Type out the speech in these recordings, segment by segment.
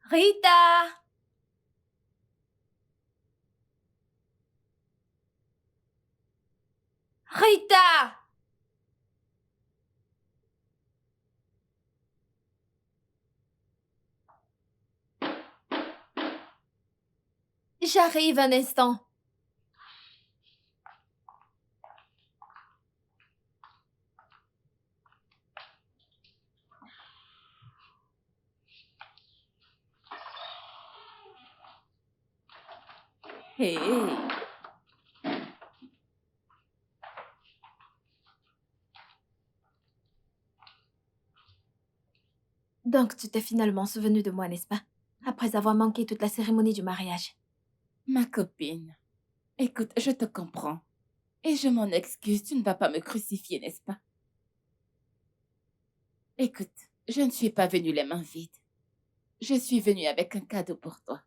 Rita! Rita! J'arrive un instant. Hey, Donc, tu t'es finalement souvenu de moi, n'est-ce pas? Après avoir manqué toute la cérémonie du mariage. ma copine. Écoute, je te comprends. Et je m'en excuse, tu ne vas pas me crucifier, n'est-ce pas? Écoute, je ne suis pas venue les mains vides. Je suis venue avec un cadeau pour toi.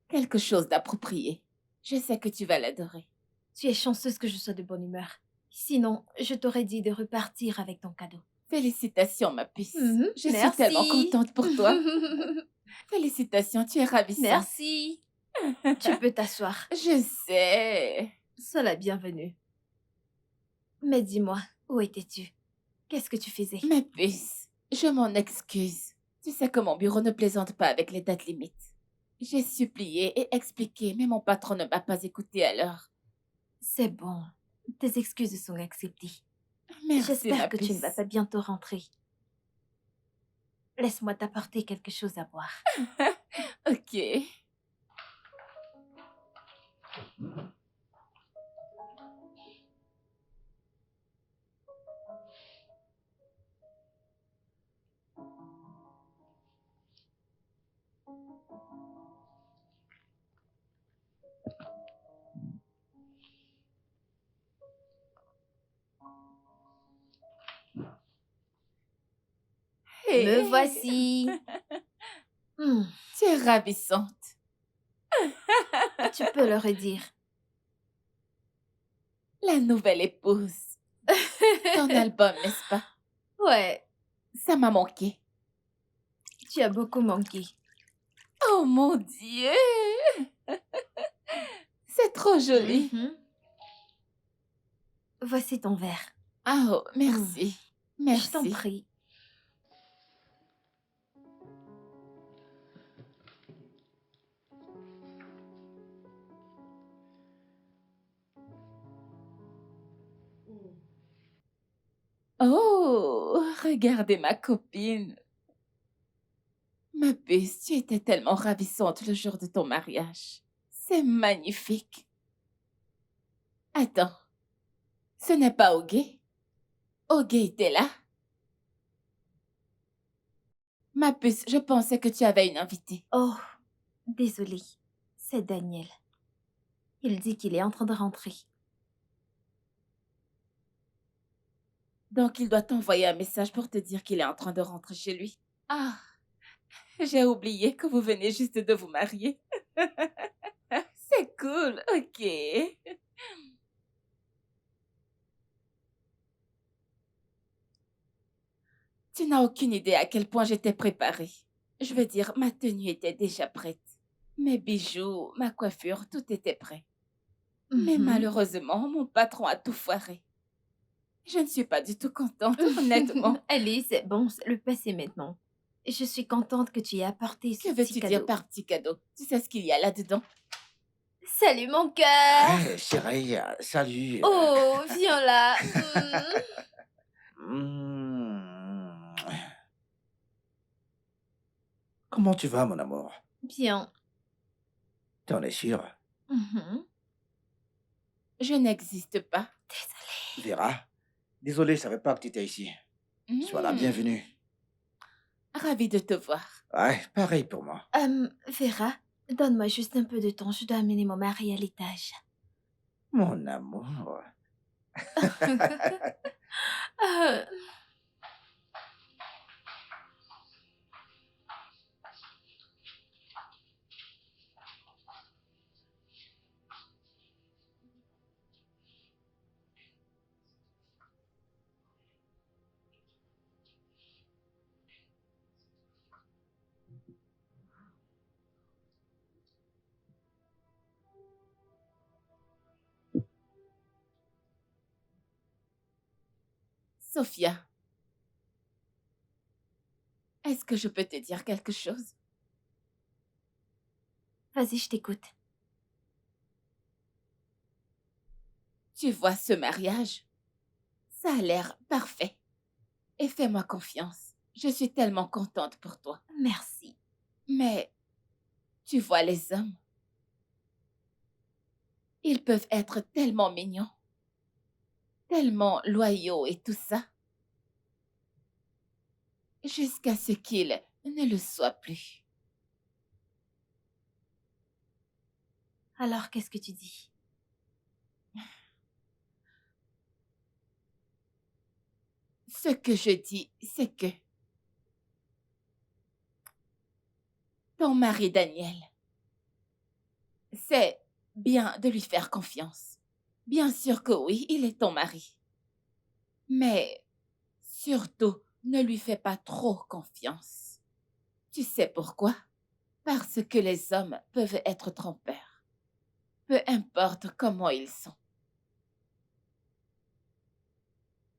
Quelque chose d'approprié. Je sais que tu vas l'adorer. Tu es chanceuse que je sois de bonne humeur. Sinon, je t'aurais dit de repartir avec ton cadeau. Félicitations, ma puce. Je suis tellement Merci. contente pour toi. Félicitations, tu es ravissante. Merci. Tu peux t'asseoir. Je sais. Sois la bienvenue. Mais dis-moi, où étais-tu? Qu'est-ce que tu faisais? Ma puce, je m'en excuse. Tu sais que mon bureau ne plaisante pas avec les dates limites. J'ai supplié et expliqué, mais mon patron ne m'a pas écouté alors. C'est bon. Tes excuses sont acceptées. Merci, ma J'espère que tu ne puce. vas pas bientôt rentrer. Laisse-moi t'apporter quelque chose à boire. Ok. Me Hey, voici. Hmm, tu es ravissante. tu peux le redire. La nouvelle épouse. Ton album, n'est-ce pas? Ouais, Ça m'a manqué. tu as beaucoup manqué. Oh mon Dieu! C'est trop joli. Mhm. Voici ton verre. Oh, Hmm, merci. Je t'en Merci. prie. Oh, regardez ma copine. Ma puce, tu étais tellement ravissante le jour de ton mariage. C'est magnifique. Attends, ce n'est pas Ogé? Ogé était là? Ma puce, je pensais que tu avais une invitée. Oh, désolée. C'est Daniel. Il dit qu'il est en train de rentrer. Donc il doit t'envoyer un message pour te dire qu'il est en train de rentrer chez lui. Ah, j'ai oublié que vous venez juste de vous marier. C'est cool, ok. Tu n'as aucune idée à quel point j'étais préparée. Je veux dire, ma tenue était déjà prête. Mes bijoux, ma coiffure, tout était prêt. Mais Mhm. malheureusement, mon patron a tout foiré. Je ne suis pas du tout contente, honnêtement. Allez, c'est bon, c'est le passé maintenant. Je suis contente que tu aies apporté ce Que petit veux-tu dire cadeau. par petit cadeau? Tu sais ce qu'il y a là-dedans? Salut mon cœur! Hey, chérie, salut. Oh, viens là. Hmm. Comment tu vas, mon amour? Bien. T'en es sûr? Mhm. Je n'existe pas. Vera, désolé, je savais pas que tu étais ici. Sois la Hmm, bienvenue. Ravie de te voir. Ouais, pareil pour moi. Vera, donne-moi juste un peu de temps, je dois amener mon mari à l'étage. Mon amour. Euh, Sophia, est-ce que je peux te dire quelque chose? Vas-y, je t'écoute. Tu vois ce mariage? Ça a l'air parfait. Et fais-moi confiance. Je suis tellement contente pour toi. Merci. Mais tu vois les hommes? Ils peuvent être tellement mignons, tellement loyaux et tout ça, jusqu'à ce qu'ils ne le soient plus. Alors, qu'est-ce que tu dis? Ce que je dis, c'est que ton mari Daniel, c'est bien de lui faire confiance. Bien sûr que oui, il est ton mari. Mais surtout, ne lui fais pas trop confiance. Tu sais pourquoi? Parce que les hommes peuvent être trompeurs. Peu importe comment ils sont.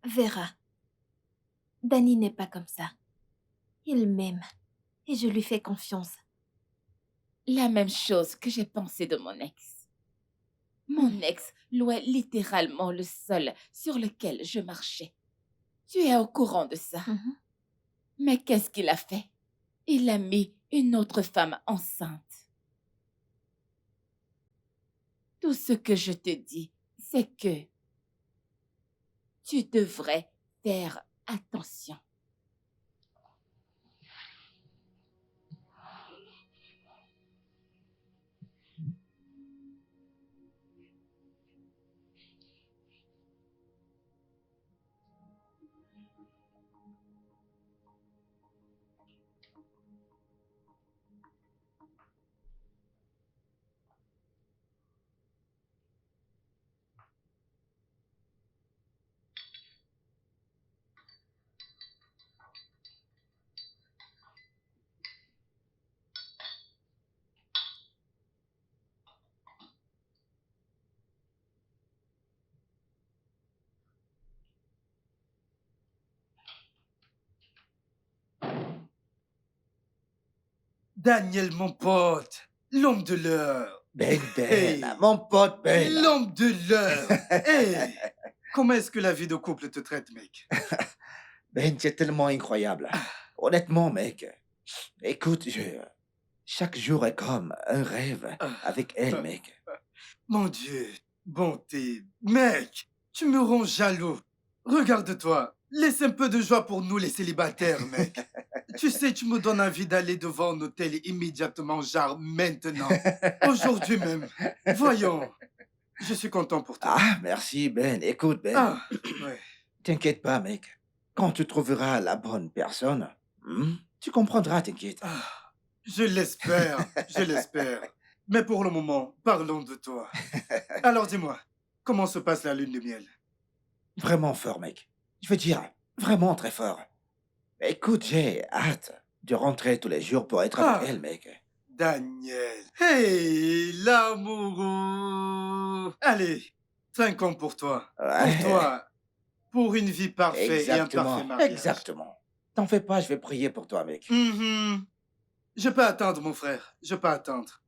Vera, Danny n'est pas comme ça. Il m'aime et je lui fais confiance. La même chose que j'ai pensé de mon ex. Mon ex louait littéralement le sol sur lequel je marchais. Tu es au courant de ça. Mhm. Mais qu'est-ce qu'il a fait? Il a mis une autre femme enceinte. Tout ce que je te dis, c'est que tu devrais faire attention. Daniel, mon pote, l'homme de l'heure. Ben, Hey, mon pote Ben. l'homme de l'heure. Hey, comment est-ce que la vie de couple te traite, mec? Ben, c'est tellement incroyable. Honnêtement, mec. Écoute, chaque jour est comme un rêve avec elle, mec. Mon Dieu, bonté. Mec, tu me rends jaloux. Regarde-toi. Laisse un peu de joie pour nous, les célibataires, mec. Tu sais, tu me donnes envie d'aller devant un hôtel immédiatement, genre maintenant. Aujourd'hui même. Voyons. Je suis content pour toi. Ah, merci, Ben. Écoute, Ben. Ah, ouais. T'inquiète pas, mec. Quand tu trouveras la bonne personne, tu comprendras, t'inquiète. Ah, je l'espère, je l'espère. Mais pour le moment, parlons de toi. Alors dis-moi, comment se passe la lune de miel? Vraiment fort, mec. Je veux dire, vraiment très fort. Écoute, j'ai hâte de rentrer tous les jours pour être avec Ah, elle, mec. Daniel. Hey, l'amoureux. Allez, 5 ans pour toi. Pour Ouais, toi, pour une vie parfaite et un parfait exactement, mariage. exactement. T'en fais pas, je vais prier pour toi, mec. Mhm. Je peux attendre, mon frère. Je peux attendre.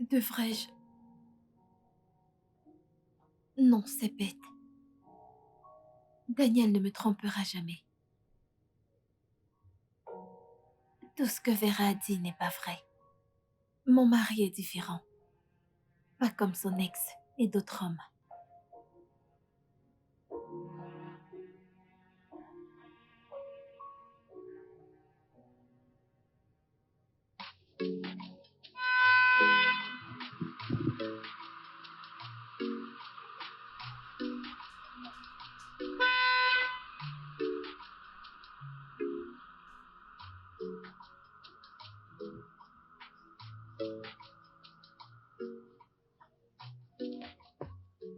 Devrais-je Non, c'est bête. Daniel ne me trompera jamais. Tout ce que Vera a dit n'est pas vrai. Mon mari est différent. Pas comme son ex et d'autres hommes.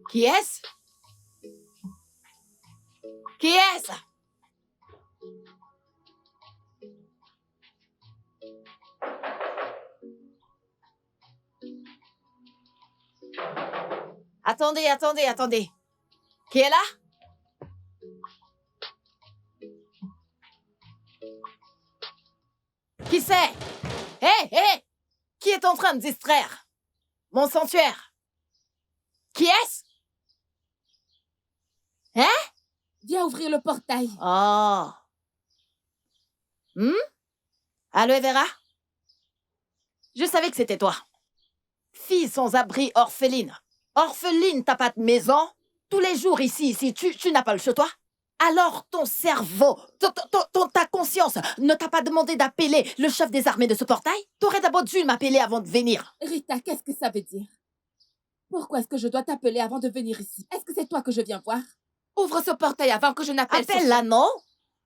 Qui est-ce? Qui est-ce? Attendez, attendez, attendez. Qui est là? Qui c'est? Hé, hé! Qui est en train de distraire? Mon sanctuaire. Qui est-ce? Hein? Viens ouvrir le portail. Oh. Allô, Vera? Je savais que c'était toi. Fille sans abri, orpheline. Orpheline, t'as pas de maison. Tous les jours ici, tu n'as pas le chez toi. Alors ton cerveau, ta conscience ne t'a pas demandé d'appeler le chef des armées de ce portail? T'aurais d'abord dû m'appeler avant de venir. Rita, qu'est-ce que ça veut dire? Pourquoi est-ce que je dois t'appeler avant de venir ici? Est-ce que c'est toi que je viens voir? Ouvre ce portail avant que je n'appelle... Appelle-la, non?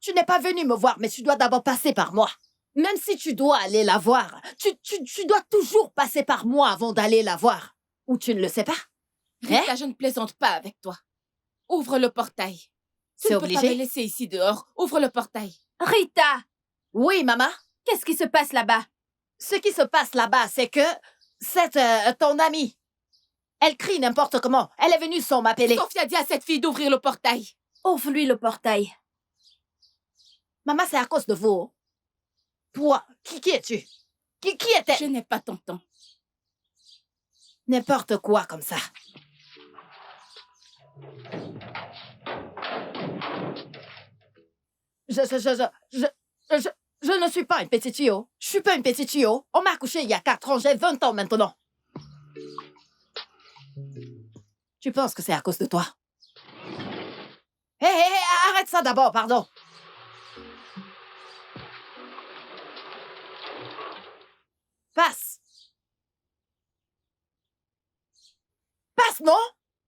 Tu n'es pas venu me voir, mais tu dois d'abord passer par moi. Même si tu dois aller la voir, tu dois toujours passer par moi avant d'aller la voir. Ou tu ne le sais pas? Rita, je ne plaisante pas avec toi. Ouvre le portail. Tu C'est ne peux pas obligé? me laisser ici dehors. Ouvre le portail. Rita! Oui, maman. Qu'est-ce qui se passe là-bas? Ce qui se passe là-bas, c'est que cette ton amie, elle crie n'importe comment. Elle est venue sans m'appeler. Sophia dit à cette fille d'ouvrir le portail. Ouvre-lui le portail. Maman, c'est à cause de vous. Toi, qui es-tu? Qui était? Je n'ai pas ton temps. N'importe quoi comme ça. Je ne suis pas une petite fille. Je suis pas une petite fille. On m'a accouché il y a 4 ans, j'ai 20 ans maintenant. Tu penses que c'est à cause de toi? Hé, arrête ça d'abord, pardon. Passe. Passe, non?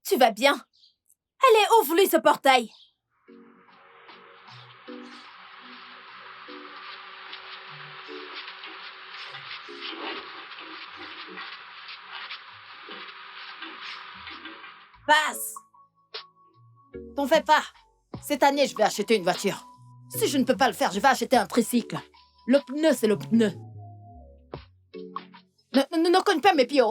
Tu vas bien? Allez, ouvre-lui ce portail. Passe. T'en fais pas. Cette année, je vais acheter une voiture. Si je ne peux pas le faire, je vais acheter un tricycle. Le pneu, c'est le pneu. Ne cogne pas mes pieds.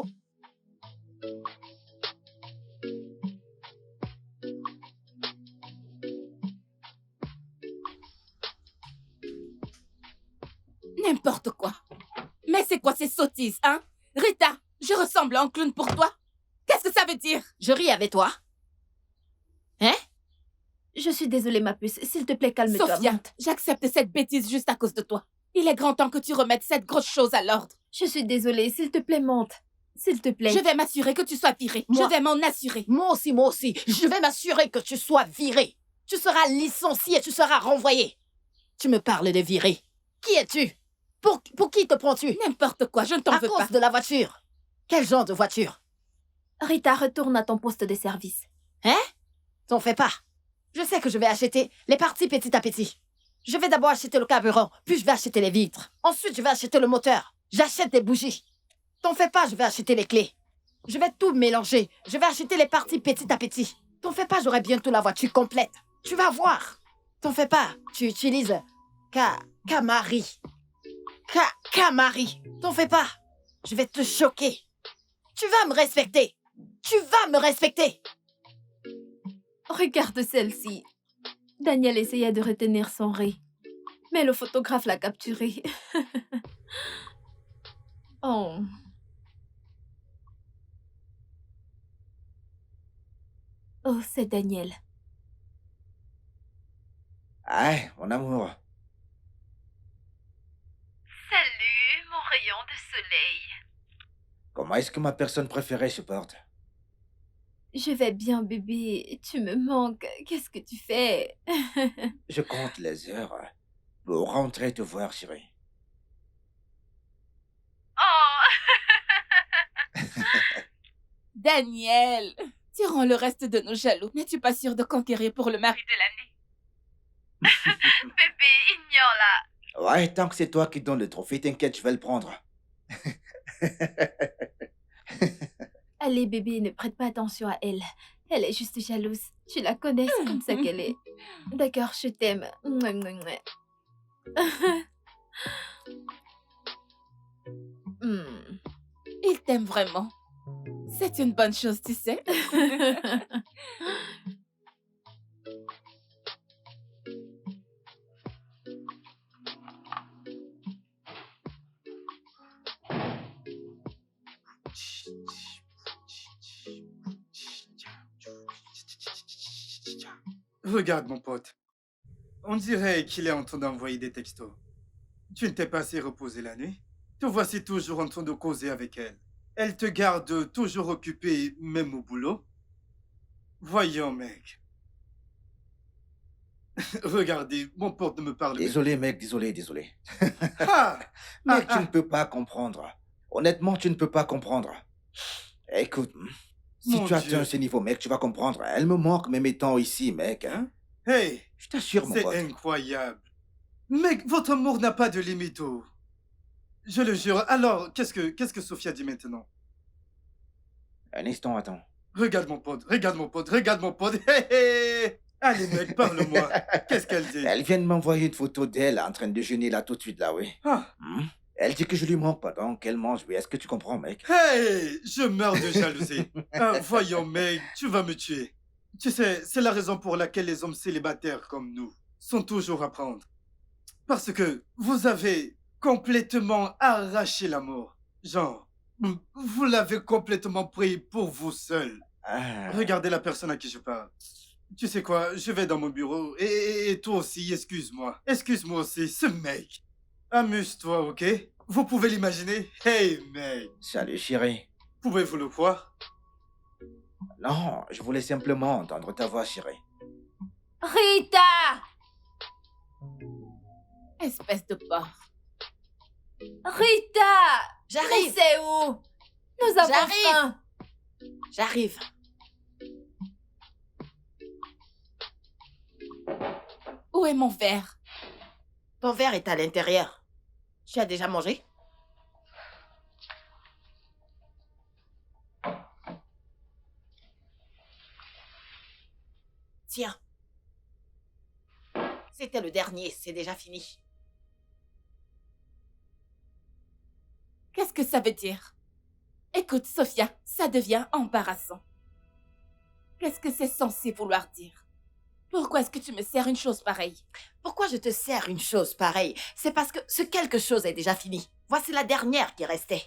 N'importe quoi. Mais c'est quoi ces sottises, hein? Rita, je ressemble à un clown pour toi? Qu'est-ce que ça veut dire? Je ris avec toi. Hein? Je suis désolée, ma puce. S'il te plaît, calme-toi. Sophia, Monte. j'accepte cette bêtise juste à cause de toi. Il est grand temps que tu remettes cette grosse chose à l'ordre. Je suis désolée. S'il te plaît, monte. S'il te plaît. Je vais m'assurer que tu sois virée. Moi- Je vais m'en assurer. Moi aussi. Je vais m'assurer que tu sois viré. Tu seras licencié, tu seras renvoyé. Tu me parles de virer. Qui es-tu? Pour qui te prends-tu? N'importe quoi, je ne t'en À veux cause pas. de la voiture. Quel genre de voiture? Rita, retourne à ton poste de service. Hein? T'en fais pas. Je sais que je vais acheter les parties petit à petit. Je vais d'abord acheter le carburant, puis je vais acheter les vitres. Ensuite, je vais acheter le moteur. J'achète des bougies. T'en fais pas, je vais acheter les clés. Je vais tout mélanger. Je vais acheter les parties petit à petit. T'en fais pas, j'aurai bientôt la voiture complète. Tu vas voir. T'en fais pas. Tu utilises Camari. Camari. T'en fais pas. Je vais te choquer. Tu vas me respecter. Tu vas me respecter. Regarde celle-ci. Daniel essaya de retenir son rire, mais le photographe l'a capturé. Oh. Oh, c'est Daniel. Ah, mon amour. Salut, mon rayon de soleil. Comment est-ce que ma personne préférée se porte? Je vais bien, bébé. Tu me manques. Qu'est-ce que tu fais? Je compte les heures pour rentrer te voir, chérie. Oh! Daniel, tu rends le reste de nos jaloux. N'es-tu pas sûr de conquérir pour le mari de l'année? Bébé, ignore-la. Ouais, tant que c'est toi qui donnes le trophée, t'inquiète, je vais le prendre. Allez, bébé, ne prête pas attention à elle. Elle est juste jalouse. Tu la connais, c'est comme ça qu'elle est. D'accord, je t'aime. Mouah, mouah, mouah. Hmm. Il t'aime vraiment. C'est une bonne chose, tu sais. Regarde, mon pote. On dirait qu'il est en train d'envoyer des textos. Tu ne t'es pas assez reposé la nuit? Te voici toujours en train de causer avec elle. Elle te garde toujours occupé, même au boulot? Voyons, mec. Regardez, mon pote ne me parle même Désolé, mec, désolé. Ah! Mec, Ah, tu ne peux pas comprendre. Honnêtement, tu ne peux pas comprendre. Écoute, si Mon tu atteins Dieu. ce niveau, mec, tu vas comprendre. Elle me manque même étant ici, mec. Hein? Hey, Je t'assure, mon c'est pote. incroyable. Mec, votre amour n'a pas de limite. Oh. Je le jure. Alors, qu'est-ce que Sophia dit maintenant? Un instant, attends. Regarde mon pote, regarde mon pote, regarde mon pote. Hé hé! Allez, mec, parle-moi. Qu'est-ce qu'elle dit? Elle vient de m'envoyer une photo d'elle en train de jeûner là tout de suite, là, oui. Ah. Elle dit que je lui manque pendant qu'elle mange, oui. Est-ce que tu comprends, mec? Hey, je meurs de jalousie. Voyons, mec, tu vas me tuer. Tu sais, c'est la raison pour laquelle les hommes célibataires comme nous sont toujours à prendre. Parce que vous avez complètement arraché l'amour. Genre, vous l'avez complètement pris pour vous seul. Ah. Regardez la personne à qui je parle. Tu sais quoi, je vais dans mon bureau et toi aussi, excuse-moi. Excuse-moi aussi, ce mec. Amuse-toi, ok? Vous pouvez l'imaginer? Hey, mec. Salut, chérie. Pouvez-vous le croire? Non, je voulais simplement entendre ta voix, chérie. Rita! Espèce de porc. Rita! J'arrive. Mais c'est où? Nous avons J'arrive. faim. J'arrive. Où est mon verre? Ton verre est à l'intérieur. Tu as déjà mangé? Tiens. C'était le dernier, c'est déjà fini. Qu'est-ce que ça veut dire? Écoute, Sophia, ça devient embarrassant. Qu'est-ce que c'est censé vouloir dire? Pourquoi est-ce que tu me sers une chose pareille? Pourquoi je te sers une chose pareille? C'est parce que ce quelque chose est déjà fini. Voici la dernière qui restait.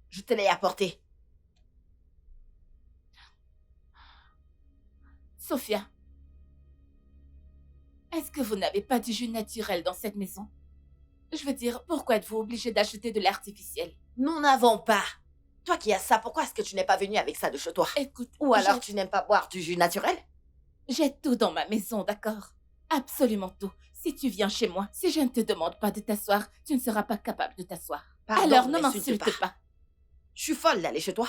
Je te l'ai apportée. Sophia, est-ce que vous n'avez pas du jus naturel dans cette maison? Je veux dire, pourquoi êtes-vous obligé d'acheter de l'artificiel? Nous n'avons pas. Toi qui as ça, pourquoi est-ce que tu n'es pas venu avec ça de chez toi? Écoute, Ou alors tu n'aimes pas boire du jus naturel? j'ai tout dans ma maison, d'accord? Absolument tout. Si tu viens chez moi, si je ne te demande pas de t'asseoir, tu ne seras pas capable de t'asseoir. Pardon, Alors ne m'insulte m'insulte pas. Je suis folle d'aller chez toi.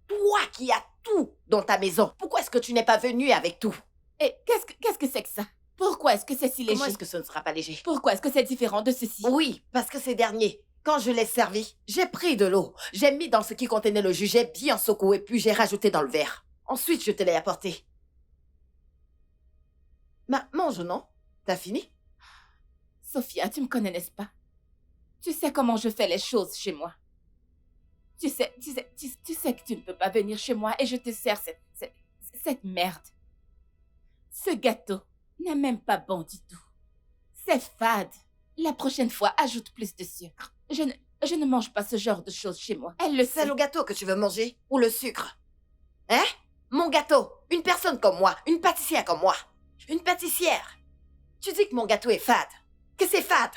Toi qui as tout dans ta maison, pourquoi est-ce que tu n'es pas venu avec tout? Et qu'est-ce que c'est que ça? Pourquoi est-ce que c'est si léger? Comment est-ce que ce ne sera pas léger? Pourquoi est-ce que c'est différent de ceci? Oui, parce que ces derniers, quand je l'ai servi, j'ai pris de l'eau, j'ai mis dans ce qui contenait le jus, j'ai bien secoué, puis j'ai rajouté dans le verre. Ensuite, je te l'ai apporté. Mange, non? T'as fini? Sophia, tu me connais, n'est-ce pas? Tu sais comment je fais les choses chez moi. Tu sais que tu ne peux pas venir chez moi et je te sers cette merde. Ce gâteau n'est même pas bon du tout. C'est fade. La prochaine fois, ajoute plus de sucre. Je ne mange pas ce genre de choses chez moi. Elle le C'est sait. le gâteau que tu veux manger ou le sucre? Hein? Mon gâteau. Une personne comme moi. Une pâtissière comme moi. Une pâtissière. Tu dis que mon gâteau est fade. Que c'est fade.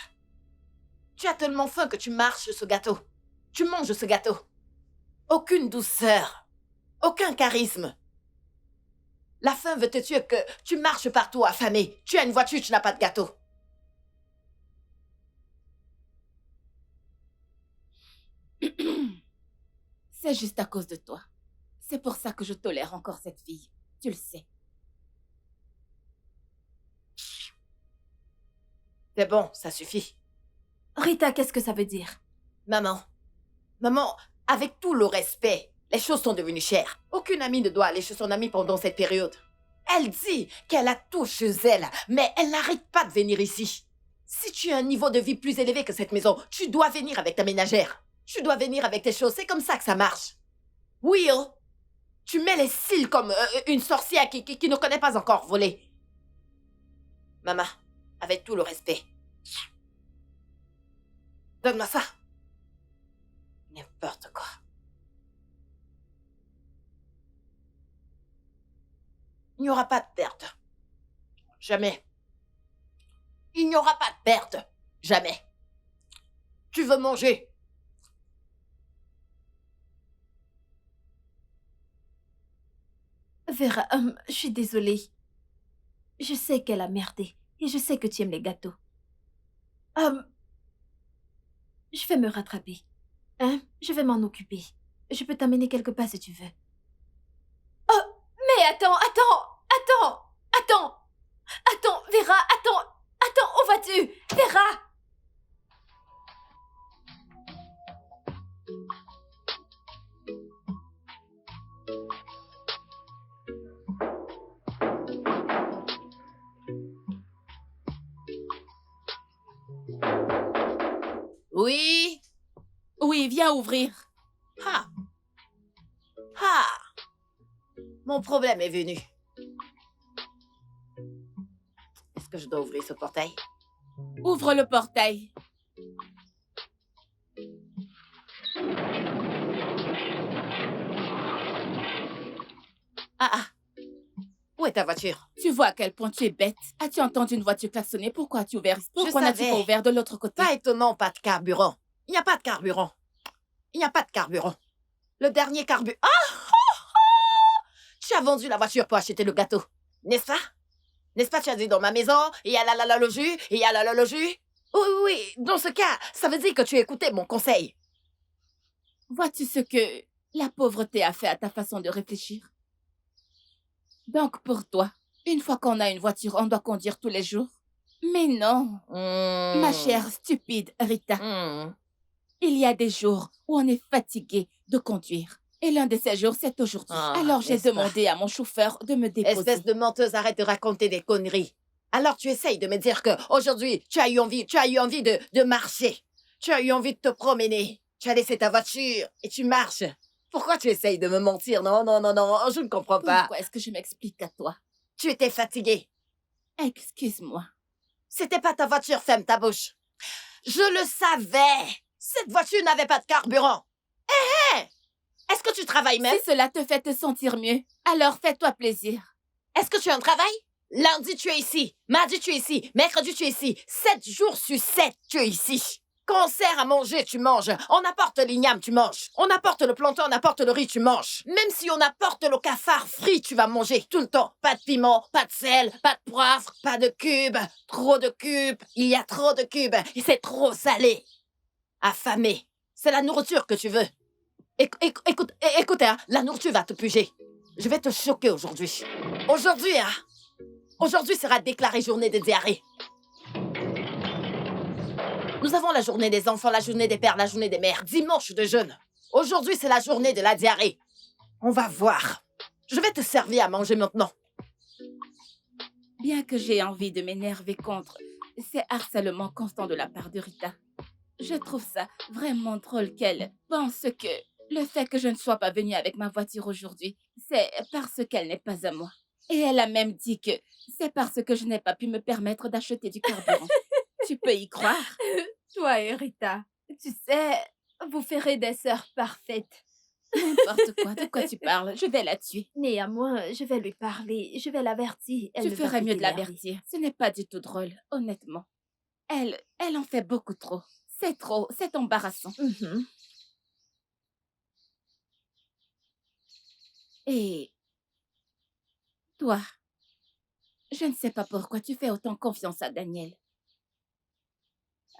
Tu as tellement faim que tu marches sur ce gâteau. Tu manges ce gâteau. Aucune douceur. Aucun charisme. La faim veut te tuer que tu marches partout affamé. Tu as une voiture, tu n'as pas de gâteau. C'est juste à cause de toi. C'est pour ça que je tolère encore cette fille. Tu le sais. C'est bon, ça suffit. Rita, qu'est-ce que ça veut dire? Maman, avec tout le respect, les choses sont devenues chères. Aucune amie ne doit aller chez son amie pendant cette période. Elle dit qu'elle a tout chez elle, mais elle n'arrête pas de venir ici. Si tu as un niveau de vie plus élevé que cette maison, tu dois venir avec ta ménagère. Tu dois venir avec tes choses, c'est comme ça que ça marche. Will, tu mets les cils comme une sorcière qui ne connaît pas encore voler. Maman, avec tout le respect. Donne-moi ça. N'importe quoi. Il n'y aura pas de perte. Jamais. Il n'y aura pas de perte. Jamais. Tu veux manger? Vera, je suis désolée. Je sais qu'elle a merdé et je sais que tu aimes les gâteaux. Je vais me rattraper. Hein? Je vais m'en occuper. Je peux t'amener quelque part si tu veux. Oh, mais attends, Vera, attends, où vas-tu? Vera! Oui? Oui, viens ouvrir. Ah. Ah. Mon problème est venu. Est-ce que je dois ouvrir ce portail? Ouvre le portail. Ah. Où est ta voiture? Tu vois à quel point tu es bête. As-tu entendu une voiture klaxonner? Pourquoi as-tu ouvert? Pourquoi n'as-tu savais. pas ouvert de l'autre côté? Pas étonnant, pas de carburant. Il n'y a pas de carburant. Il n'y a pas de carburant. Le dernier carburant... Tu as vendu la voiture pour acheter le gâteau, n'est-ce pas? N'est-ce pas, tu as dit dans ma maison, il y a le jus, il y a le jus? Oui. Dans ce cas, ça veut dire que tu as écouté mon conseil. Vois-tu ce que la pauvreté a fait à ta façon de réfléchir? Donc pour toi, une fois qu'on a une voiture, on doit conduire tous les jours? Mais non, ma chère stupide Rita. Il y a des jours où on est fatigué de conduire. Et l'un de ces jours, c'est aujourd'hui. Alors j'ai demandé à mon chauffeur de me déposer. Espèce de menteuse, arrête de raconter des conneries. Alors tu essayes de me dire que aujourd'hui tu as eu envie de marcher. Tu as eu envie de te promener. Tu as laissé ta voiture et tu marches. Pourquoi tu essayes de me mentir? Non, je ne comprends pas. Pourquoi est-ce que je m'explique à toi? Tu étais fatiguée. Excuse-moi. C'était pas ta voiture, ferme ta bouche. Je le savais. Cette voiture n'avait pas de carburant. Est-ce que tu travailles même? Si cela te fait te sentir mieux, alors fais-toi plaisir. Est-ce que tu as un travail? Lundi, tu es ici. Mardi, tu es ici. Mercredi, tu es ici. 7 jours sur 7, tu es ici. Quand on sert à manger, tu manges. On apporte l'igname, tu manges. On apporte le plantain, on apporte le riz, tu manges. Même si on apporte le cafard frit, tu vas manger tout le temps. Pas de piment, pas de sel, pas de poivre, pas de cubes. Trop de cubes. Il y a trop de cubes. Et c'est trop salé. Affamé. C'est la nourriture que tu veux. Écoute, hein, la nourriture va te puger. Je vais te choquer aujourd'hui. Aujourd'hui sera déclarée journée de diarrhée. Nous avons la journée des enfants, la journée des pères, la journée des mères, dimanche de jeûne. Aujourd'hui, c'est la journée de la diarrhée. On va voir. Je vais te servir à manger maintenant. Bien que j'ai envie de m'énerver contre ces harcèlements constants de la part de Rita, je trouve ça vraiment drôle qu'elle pense que le fait que je ne sois pas venue avec ma voiture aujourd'hui, c'est parce qu'elle n'est pas à moi. Et elle a même dit que c'est parce que je n'ai pas pu me permettre d'acheter du carburant. Tu peux y croire? Toi et Rita, tu sais, vous ferez des sœurs parfaites. N'importe quoi, de quoi tu parles, je vais la tuer. Néanmoins, je vais lui parler, je vais l'avertir. Elle Tu ne va ferais plus mieux de t'énerver. l'avertir. Ce n'est pas du tout drôle, honnêtement. Elle en fait beaucoup trop. C'est trop, c'est embarrassant. Mhm. Et toi, je ne sais pas pourquoi tu fais autant confiance à Daniel.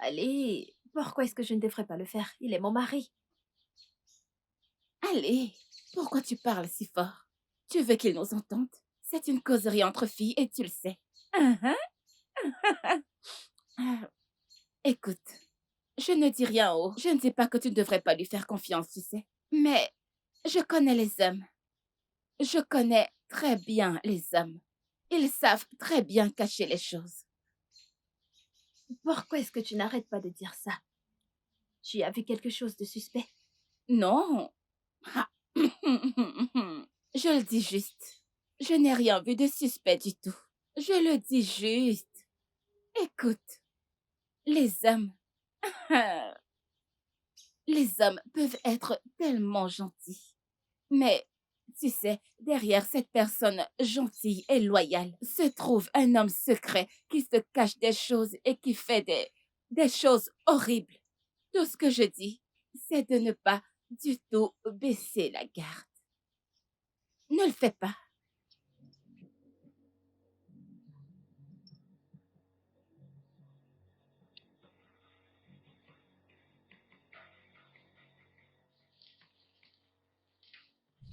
Allez, pourquoi est-ce que je ne devrais pas le faire? Il est mon mari. Allez, pourquoi tu parles si fort? Tu veux qu'il nous entende? C'est une causerie entre filles et tu le sais. Mhm. Ah, écoute, je ne dis rien haut. Je ne dis pas que tu ne devrais pas lui faire confiance, tu sais. Mais je connais les hommes. Je connais très bien les hommes. Ils savent très bien cacher les choses. Pourquoi est-ce que tu n'arrêtes pas de dire ça? Tu as vu quelque chose de suspect? Non. Ah. Je le dis juste. Je n'ai rien vu de suspect du tout. Je le dis juste. Écoute, les hommes... Les hommes peuvent être tellement gentils. Mais, tu sais, derrière cette personne gentille et loyale se trouve un homme secret qui se cache des choses et qui fait des choses horribles. Tout ce que je dis, c'est de ne pas du tout baisser la garde. Ne le fais pas.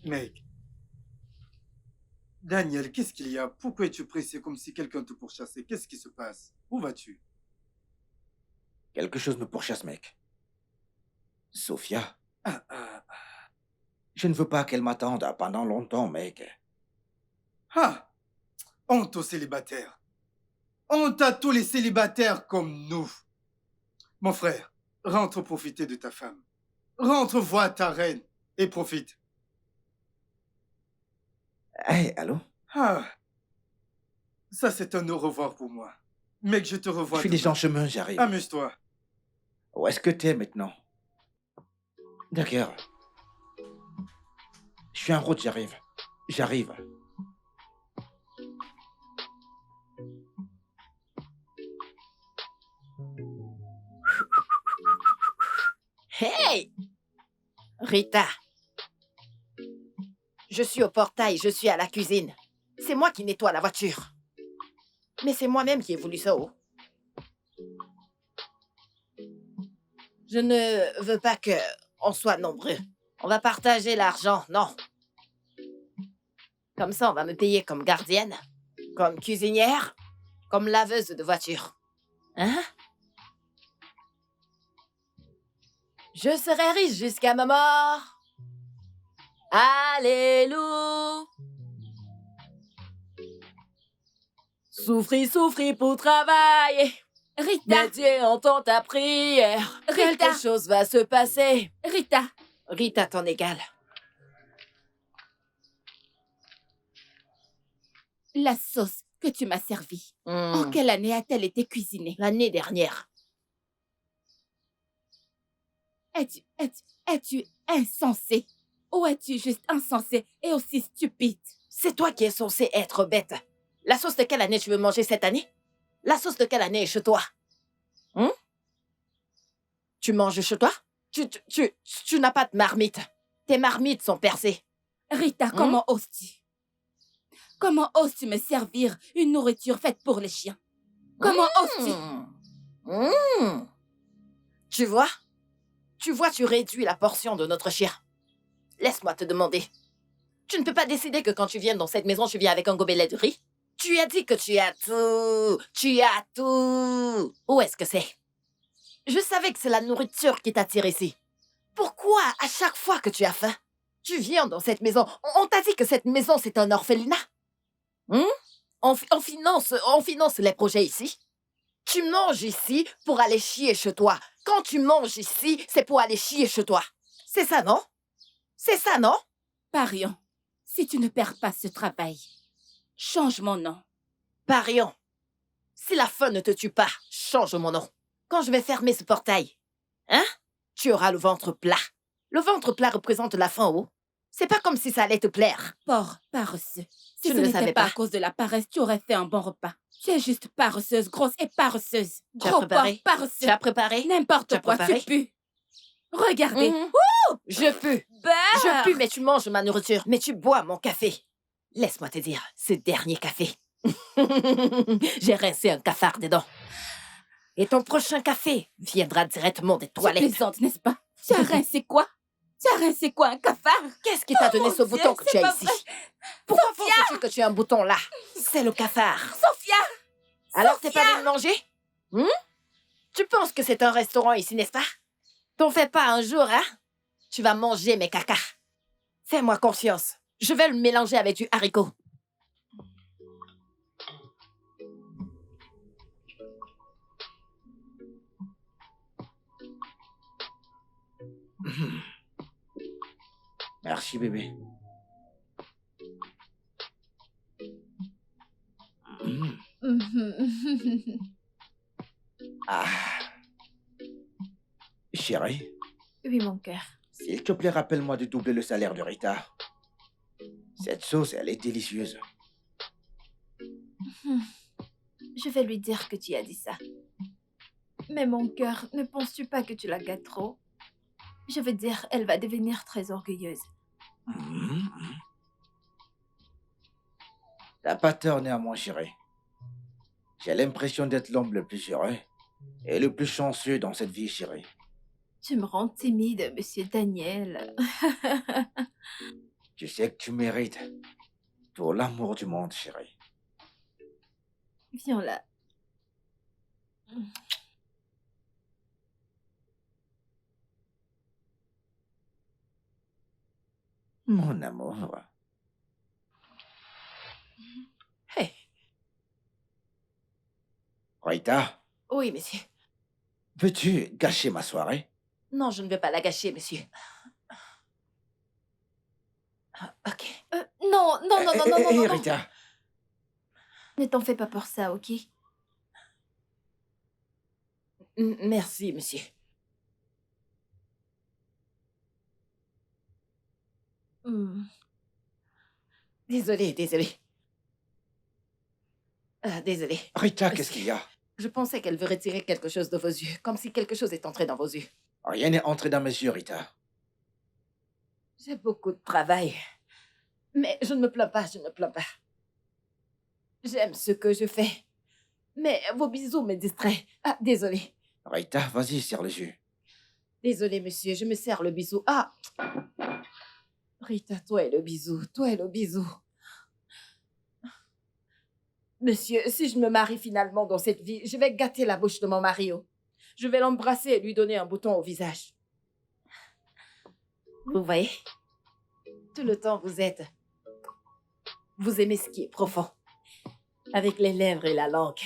Mec, Daniel, qu'est-ce qu'il y a? Pourquoi es-tu pressé comme si quelqu'un te pourchassait? Qu'est-ce qui se passe? Où vas-tu? Quelque chose me pourchasse, mec. Sophia, Ah, ah, je ne veux pas qu'elle m'attende pendant longtemps, mec. ah. Honte aux célibataires. Honte à tous les célibataires comme nous. Mon frère, rentre profiter de ta femme. Rentre voir ta reine et profite. Hey, allô? Ah, ça c'est un au revoir pour moi. Mec, je te Je revois suis demain. déjà en chemin, j'arrive. Amuse-toi. Où est-ce que t'es maintenant? D'accord. Je suis en route, j'arrive. J'arrive. Hey! Rita! Je suis au portail, je suis à la cuisine. C'est moi qui nettoie la voiture. Mais c'est moi-même qui ai voulu ça haut. Je ne veux pas que on soit nombreux. On va partager l'argent, non. Comme ça, on va me payer comme gardienne, comme cuisinière, comme laveuse de voiture. Hein? Je serai riche jusqu'à ma mort. Alléluia. Souffris pour travailler. Rita, Mais Dieu entend ta prière. Rita. Quelque chose va se passer. Rita, Rita, ton égale. la sauce que tu m'as servie, en quelle année a-t-elle été cuisinée? L'année dernière. Es-tu insensé? Ou es-tu juste insensé et aussi stupide? C'est toi qui es censé être bête. La sauce de quelle année tu veux manger cette année? La sauce de quelle année est chez toi? Tu manges chez toi? Tu n'as pas de marmite. Tes marmites sont percées. Rita, comment oses-tu? Comment oses-tu me servir une nourriture faite pour les chiens? Comment oses-tu? Tu vois? Tu réduis la portion de notre chien. Laisse-moi te demander. Tu ne peux pas décider que quand tu viens dans cette maison, tu viens avec un gobelet de riz? Tu as dit que tu as tout. Tu as tout. Où est-ce que c'est? Je savais que c'est la nourriture qui t'attire ici. Pourquoi, à chaque fois que tu as faim, tu viens dans cette maison? On t'a dit que cette maison, c'est un orphelinat. On finance les projets ici. Tu manges ici pour aller chier chez toi. Quand tu manges ici, c'est pour aller chier chez toi. C'est ça, non? C'est ça, non? Parions, si tu ne perds pas ce travail, change mon nom. Parions. Si la faim ne te tue pas, change mon nom. Quand je vais fermer ce portail, tu auras le ventre plat. Le ventre plat représente la faim, oh. C'est pas comme si ça allait te plaire. Porc, paresseux. Si Tu ce ne le n'était savais pas pas. à cause de la paresse, tu aurais fait un bon repas. Tu es juste paresseuse, grosse et paresseuse. Tu as Gros préparé? porc paresseux. Tu as préparé? Tu N'importe as quoi, tu préparé? pues. Regardez. Mhm. Je pue. Je Beurre. pue, mais tu manges ma nourriture. Mais tu bois mon café. Laisse-moi te dire, ce dernier café. J'ai rincé un cafard dedans. Et ton prochain café viendra directement des Tu toilettes. plaisantes, n'est-ce pas? Tu as rincé quoi? Tu as rincé quoi, un cafard? Qu'est-ce qui t'a donné mon ce Dieu, bouton que c'est tu as pas ici? vrai. Pourquoi penses-tu que tu as un bouton là? C'est le cafard. Sophia! Alors t'es pas venu manger? Tu penses que c'est un restaurant ici, n'est-ce pas? T'en fais pas un jour, hein? Tu vas manger mes cacas. Fais-moi confiance. Je vais le mélanger avec du haricot. Merci, bébé. Ah. Chérie, Oui, mon cœur. s'il te plaît, rappelle-moi de doubler le salaire de Rita. Cette sauce, elle est délicieuse. Je vais lui dire que tu as dit ça. Mais mon cœur, ne penses-tu pas que tu la gâtes trop? Je veux dire, elle va devenir très orgueilleuse. T'as pas tort néanmoins, chérie. J'ai l'impression d'être l'homme le plus heureux et le plus chanceux dans cette vie, chérie. Tu me rends timide, monsieur Daniel. Tu sais que tu mérites tout l'amour du monde, chérie. Viens là. Mon amour. Hey. Rita, Oui, monsieur. veux-tu gâcher ma soirée? Non, je ne vais pas la gâcher, monsieur. Ok. Non, non, non, non, non, non, non, non. Rita, Ne t'en fais pas pour ça, ok? Merci, monsieur. Désolée, désolée. Désolée. Rita, qu'est-ce qu'il y a? Je pensais qu'elle veut retirer quelque chose de vos yeux, comme si quelque chose est entré dans vos yeux. Rien n'est entré dans mes yeux, Rita. J'ai beaucoup de travail. Mais je ne me plains pas, je ne me plains pas. J'aime ce que je fais. Mais vos bisous me distraient. Ah, désolée. Rita, vas-y, serre le jus. Désolée, monsieur, je me sers le bisou. Ah! Rita, toi et le bisou, toi et le bisou. Monsieur, si je me marie finalement dans cette vie, je vais gâter la bouche de mon mari. Oh. Je vais l'embrasser et lui donner un bouton au visage. Vous voyez? Tout le temps, vous êtes... Vous aimez ce qui est profond. Avec les lèvres et la langue.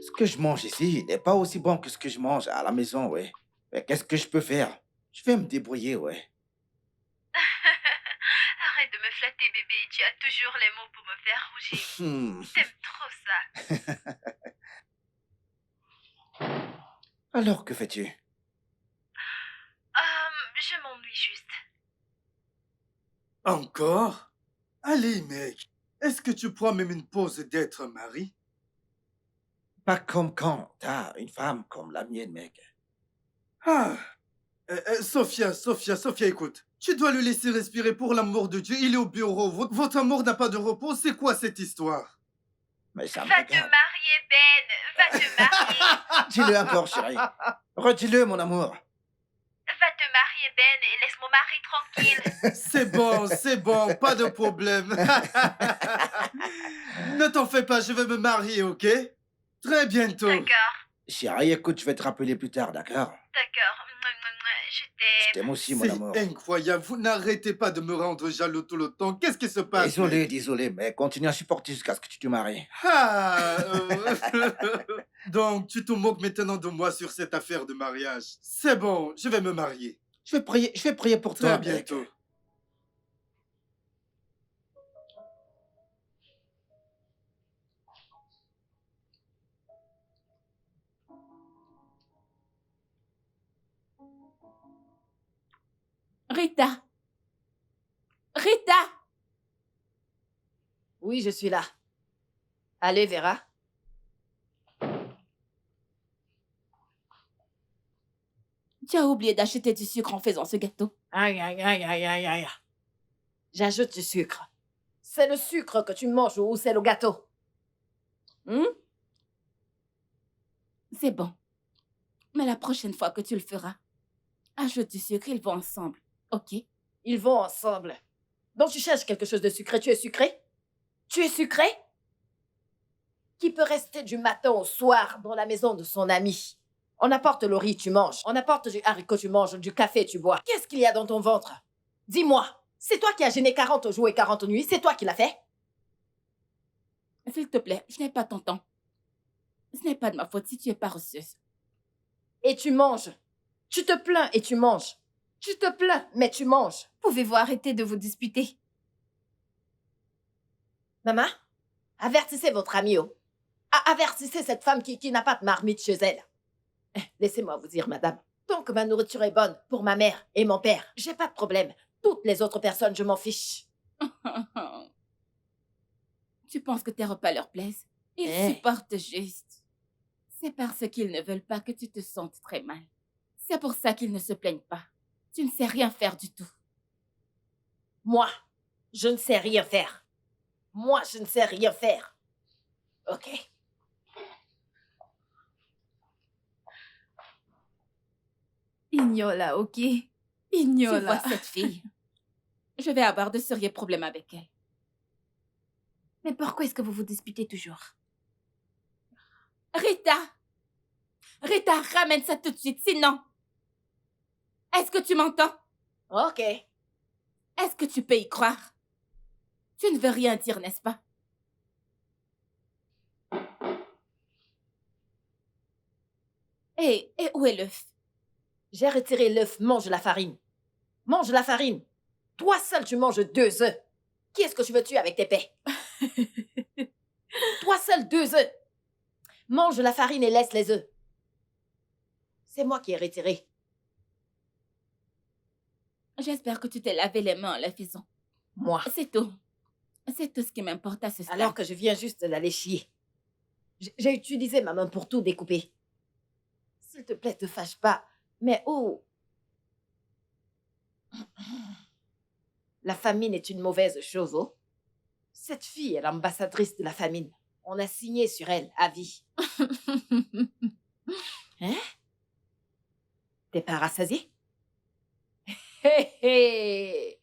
Ce que je mange ici n'est pas aussi bon que ce que je mange à la maison, ouais. Mais qu'est-ce que je peux faire? Je vais me débrouiller, ouais. Arrête de me flatter, bébé. Tu as toujours les mots pour me faire rougir. T'aimes trop ça. Alors, que fais-tu? Je m'ennuie juste. Encore? Allez, mec. Est-ce que tu prends même une pause d'être mari? Pas comme quand t'as une femme comme la mienne, mec. Ah. Sophia, écoute. Tu dois le laisser respirer pour l'amour de Dieu. Il est au bureau. Votre amour n'a pas de repos. C'est quoi cette histoire? Mais ça me Va te regarde. marier, Ben. Va te marier. Dis-le encore, chérie. Redis-le, mon amour. Va te marier, Ben, et laisse mon mari tranquille. C'est bon. Pas de problème. Ne t'en fais pas, je vais me marier, ok? Très bientôt. D'accord, Chérie, écoute, je vais te rappeler plus tard, d'accord? d'accord. Je Je t'aime. t'aime aussi, mon C'est amour. incroyable. Vous n'arrêtez pas de me rendre jaloux tout le temps. Qu'est-ce qui se passe? Désolé, mec? désolé, mais continue à supporter jusqu'à ce que tu te maries. Ah, Donc, tu te moques maintenant de moi sur cette affaire de mariage. C'est bon, je vais me marier. Je vais prier pour Très toi, mec. bientôt. Rita! Rita! Oui, je suis là. Allez, Vera. Tu as oublié d'acheter du sucre en faisant ce gâteau. Aïe, aïe, aïe, aïe, aïe, aïe. J'ajoute du sucre. C'est le sucre que tu manges ou c'est le gâteau? C'est bon. Mais la prochaine fois que tu le feras, ajoute du sucre, ils vont ensemble. OK? Ils vont ensemble. Donc tu cherches quelque chose de sucré. Tu es sucré? Tu es sucré? Qui peut rester du matin au soir dans la maison de son ami? On apporte le riz, tu manges. On apporte du haricot, tu manges. Du café, tu bois. Qu'est-ce qu'il y a dans ton ventre? Dis-moi. C'est toi qui as gêné 40 jours et 40 nuits. C'est toi qui l'as fait? S'il te plaît, je n'ai pas ton temps. Ce n'est pas de ma faute si tu es paresseuse. Et tu manges. Tu te plains et tu manges. Tu te plains, mais tu manges. Pouvez-vous arrêter de vous disputer? Maman, avertissez votre ami. Avertissez cette femme qui n'a pas de marmite chez elle. Laissez-moi vous dire, madame, tant que ma nourriture est bonne pour ma mère et mon père, j'ai pas de problème. Toutes les autres personnes, je m'en fiche. Tu penses que tes repas leur plaisent? Ils supportent juste. C'est parce qu'ils ne veulent pas que tu te sentes très mal. C'est pour ça qu'ils ne se plaignent pas. Tu ne sais rien faire du tout. Moi, je ne sais rien faire. Moi, je ne sais rien faire. OK? Ignola, ok? Tu Ignola. vois cette fille? Je vais avoir de sérieux problèmes avec elle. Mais pourquoi est-ce que vous vous disputez toujours? Rita! Rita, ramène ça tout de suite, sinon... Est-ce que tu m'entends? OK. Est-ce que tu peux y croire? Tu ne veux rien dire, n'est-ce pas? Et où est l'œuf? J'ai retiré l'œuf, mange la farine. Mange la farine. Toi seul, tu manges 2 œufs. Qui est-ce que tu veux tuer avec tes paix? Toi seul, 2 œufs. Mange la farine et laisse les œufs. C'est moi qui ai retiré. J'espère que tu t'es lavé les mains en la faisant. Moi. C'est tout. C'est tout ce qui m'importe à ce stade. Alors que je viens juste de l'aller chier. J'ai utilisé ma main pour tout découper. S'il te plaît, te fâche pas. Mais oh! La famine est une mauvaise chose, oh. Cette fille est l'ambassadrice de la famine. On a signé sur elle, à vie. Hein? T'es pas rassasié? Hé hé!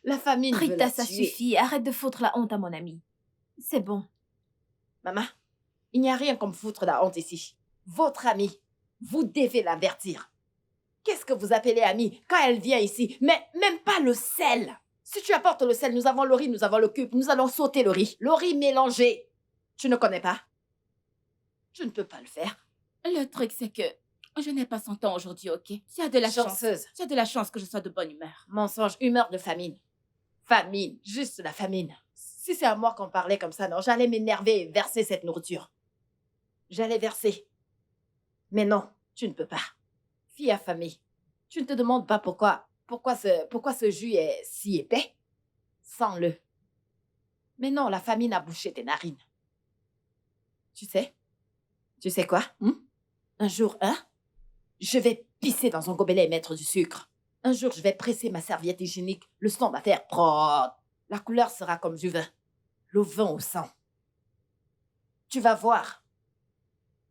La famine veut la Rita, ça tuer. suffit. Arrête de foutre la honte à mon ami. C'est bon. Maman, il n'y a rien comme foutre la honte ici. Votre amie, vous devez l'avertir. Qu'est-ce que vous appelez amie quand elle vient ici? Mais même pas le sel. Si tu apportes le sel, nous avons le riz, nous avons le cube, nous allons sauter le riz. Le riz mélangé. Tu ne connais pas? Tu ne peux pas le faire. Le truc, c'est que je n'ai pas son temps aujourd'hui, ok? Tu as de la chance. Chanceuse. Tu as de la chance que je sois de bonne humeur. Mensonge, humeur de famine. Famine, juste la famine. Si c'est à moi qu'on parlait comme ça, non, j'allais m'énerver et verser cette nourriture. J'allais verser. Mais non, tu ne peux pas. Fille affamée, tu ne te demandes pas pourquoi ce jus est si épais? Sens-le. Mais non, la famine a bouché tes narines. Tu sais quoi? Un jour, je vais pisser dans un gobelet et mettre du sucre. Un jour, je vais presser ma serviette hygiénique. Le sang va faire propre. La couleur sera comme du vin. Le vin au sang. Tu vas voir.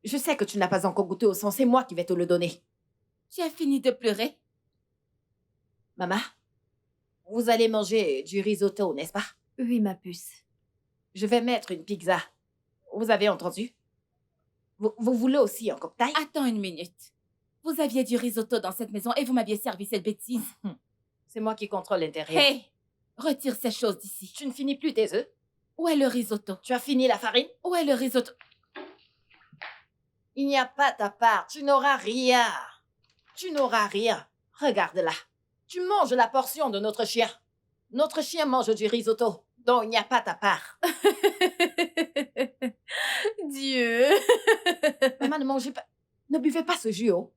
Je sais que tu n'as pas encore goûté au sang. C'est moi qui vais te le donner. Tu as fini de pleurer? Maman, vous allez manger du risotto, n'est-ce pas? Oui, ma puce. Je vais mettre une pizza. Vous avez entendu? Vous voulez aussi un cocktail? Attends une minute. Vous aviez du risotto dans cette maison et vous m'aviez servi cette bêtise. C'est moi qui contrôle l'intérieur. Hé! Retire ces choses d'ici. Tu ne finis plus tes œufs? Où est le risotto? Tu as fini la farine? Où est le risotto? Il n'y a pas ta part. Tu n'auras rien. Tu n'auras rien. Regarde-la. Tu manges la portion de notre chien. Notre chien mange du risotto. Donc il n'y a pas ta part. Dieu. Maman, ne mangez pas. Ne buvez pas ce jus, oh.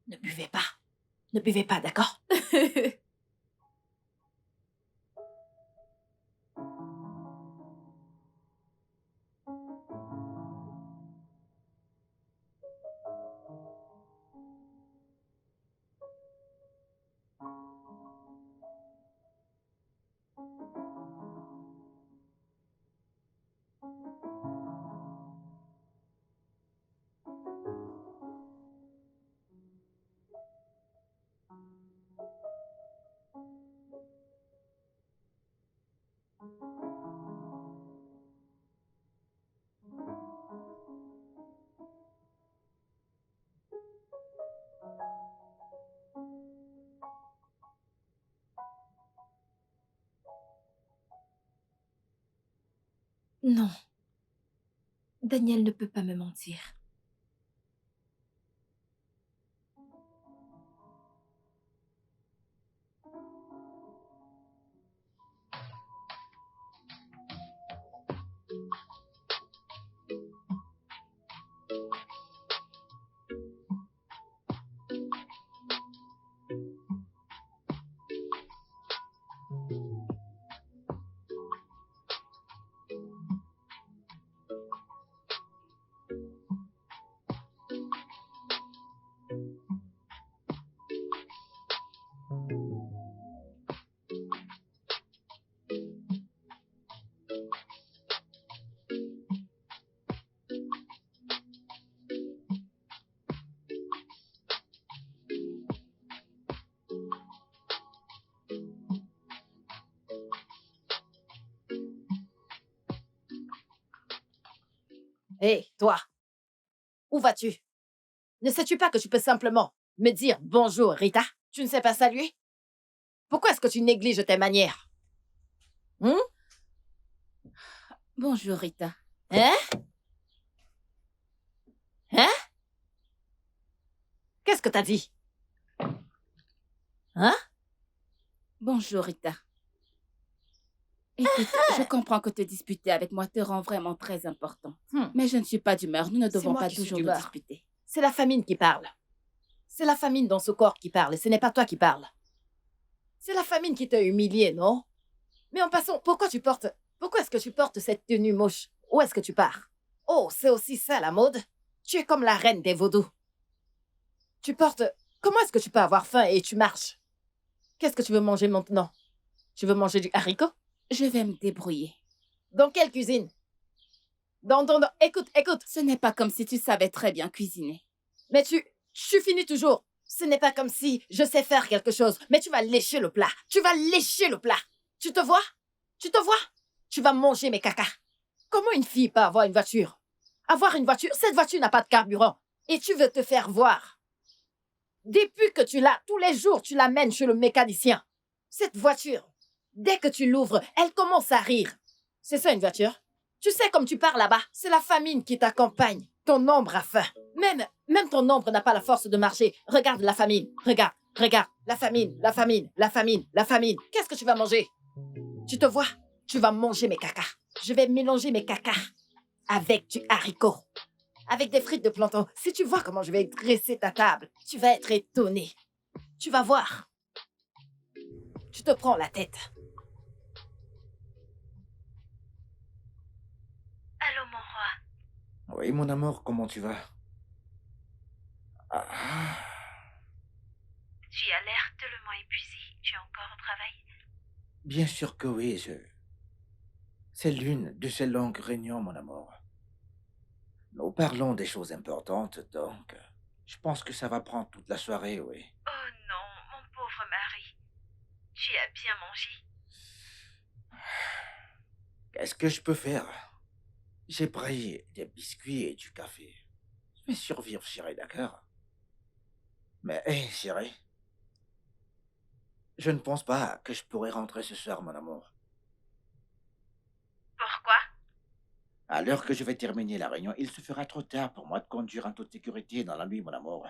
Ne buvez pas. Ne buvez pas, d'accord? Non, Daniel ne peut pas me mentir. Hé, toi, où vas-tu? Ne sais-tu pas que tu peux simplement me dire bonjour, Rita? Tu ne sais pas saluer? Pourquoi est-ce que tu négliges tes manières? Hein? Bonjour, Rita. Hein? Hein? Qu'est-ce que t'as dit? Hein? Bonjour, Rita. Écoute, je comprends que te disputer avec moi te rend vraiment très important. Mais je ne suis pas d'humeur. Nous ne C'est devons moi pas qui suis toujours nous d'humeur. disputer. C'est la famine qui parle. C'est la famine dans ce corps qui parle, et ce n'est pas toi qui parles. C'est la famine qui t'a humilié, non? Mais en passant, pourquoi est-ce que tu portes cette tenue moche? Où est-ce que tu pars? Oh, c'est aussi ça la mode? Tu es comme la reine des vaudous. Comment est-ce que tu peux avoir faim et tu marches? Qu'est-ce que tu veux manger maintenant? Tu veux manger du haricot? Je vais me débrouiller. Dans quelle cuisine? Écoute, Ce n'est pas comme si tu savais très bien cuisiner. mais tu finis toujours. Ce n'est pas comme si je sais faire quelque chose, mais tu vas lécher le plat. Tu vas lécher le plat. Tu te vois? Tu te vois? Tu vas manger mes cacas. Comment une fille peut avoir une voiture? Avoir une voiture, cette voiture n'a pas de carburant. Et tu veux te faire voir. Depuis que tu l'as, tous les jours, tu l'amènes chez le mécanicien. Cette voiture, dès que tu l'ouvres, elle commence à rire. C'est ça une voiture? Tu sais, comme tu pars là-bas, c'est la famine qui t'accompagne. Ton ombre a faim. Même ton ombre n'a pas la force de marcher. Regarde la famine. Regarde. La famine, la famine, la famine, la famine. Qu'est-ce que tu vas manger? Tu te vois? Tu vas manger mes cacas. Je vais mélanger mes cacas avec du haricot. Avec des frites de plantain. Si tu vois comment je vais dresser ta table, tu vas être étonné. Tu vas voir. Tu te prends la tête. Allô, mon roi. Oui, mon amour, comment tu vas? Ah, Tu as l'air tellement épuisé. Tu es encore au travail? bien sûr que oui, c'est l'une de ces longues réunions, mon amour. Nous parlons des choses importantes, donc je pense que ça va prendre toute la soirée, oui. Oh non, mon pauvre mari. Tu as bien mangé? Qu'est-ce que je peux faire? J'ai pris des biscuits et du café. Je vais survivre, chérie, d'accord? Mais, hé, chérie, je ne pense pas que je pourrai rentrer ce soir, mon amour. Pourquoi? À l'heure que je vais terminer la réunion, il se fera trop tard pour moi de conduire en toute sécurité dans la nuit, mon amour.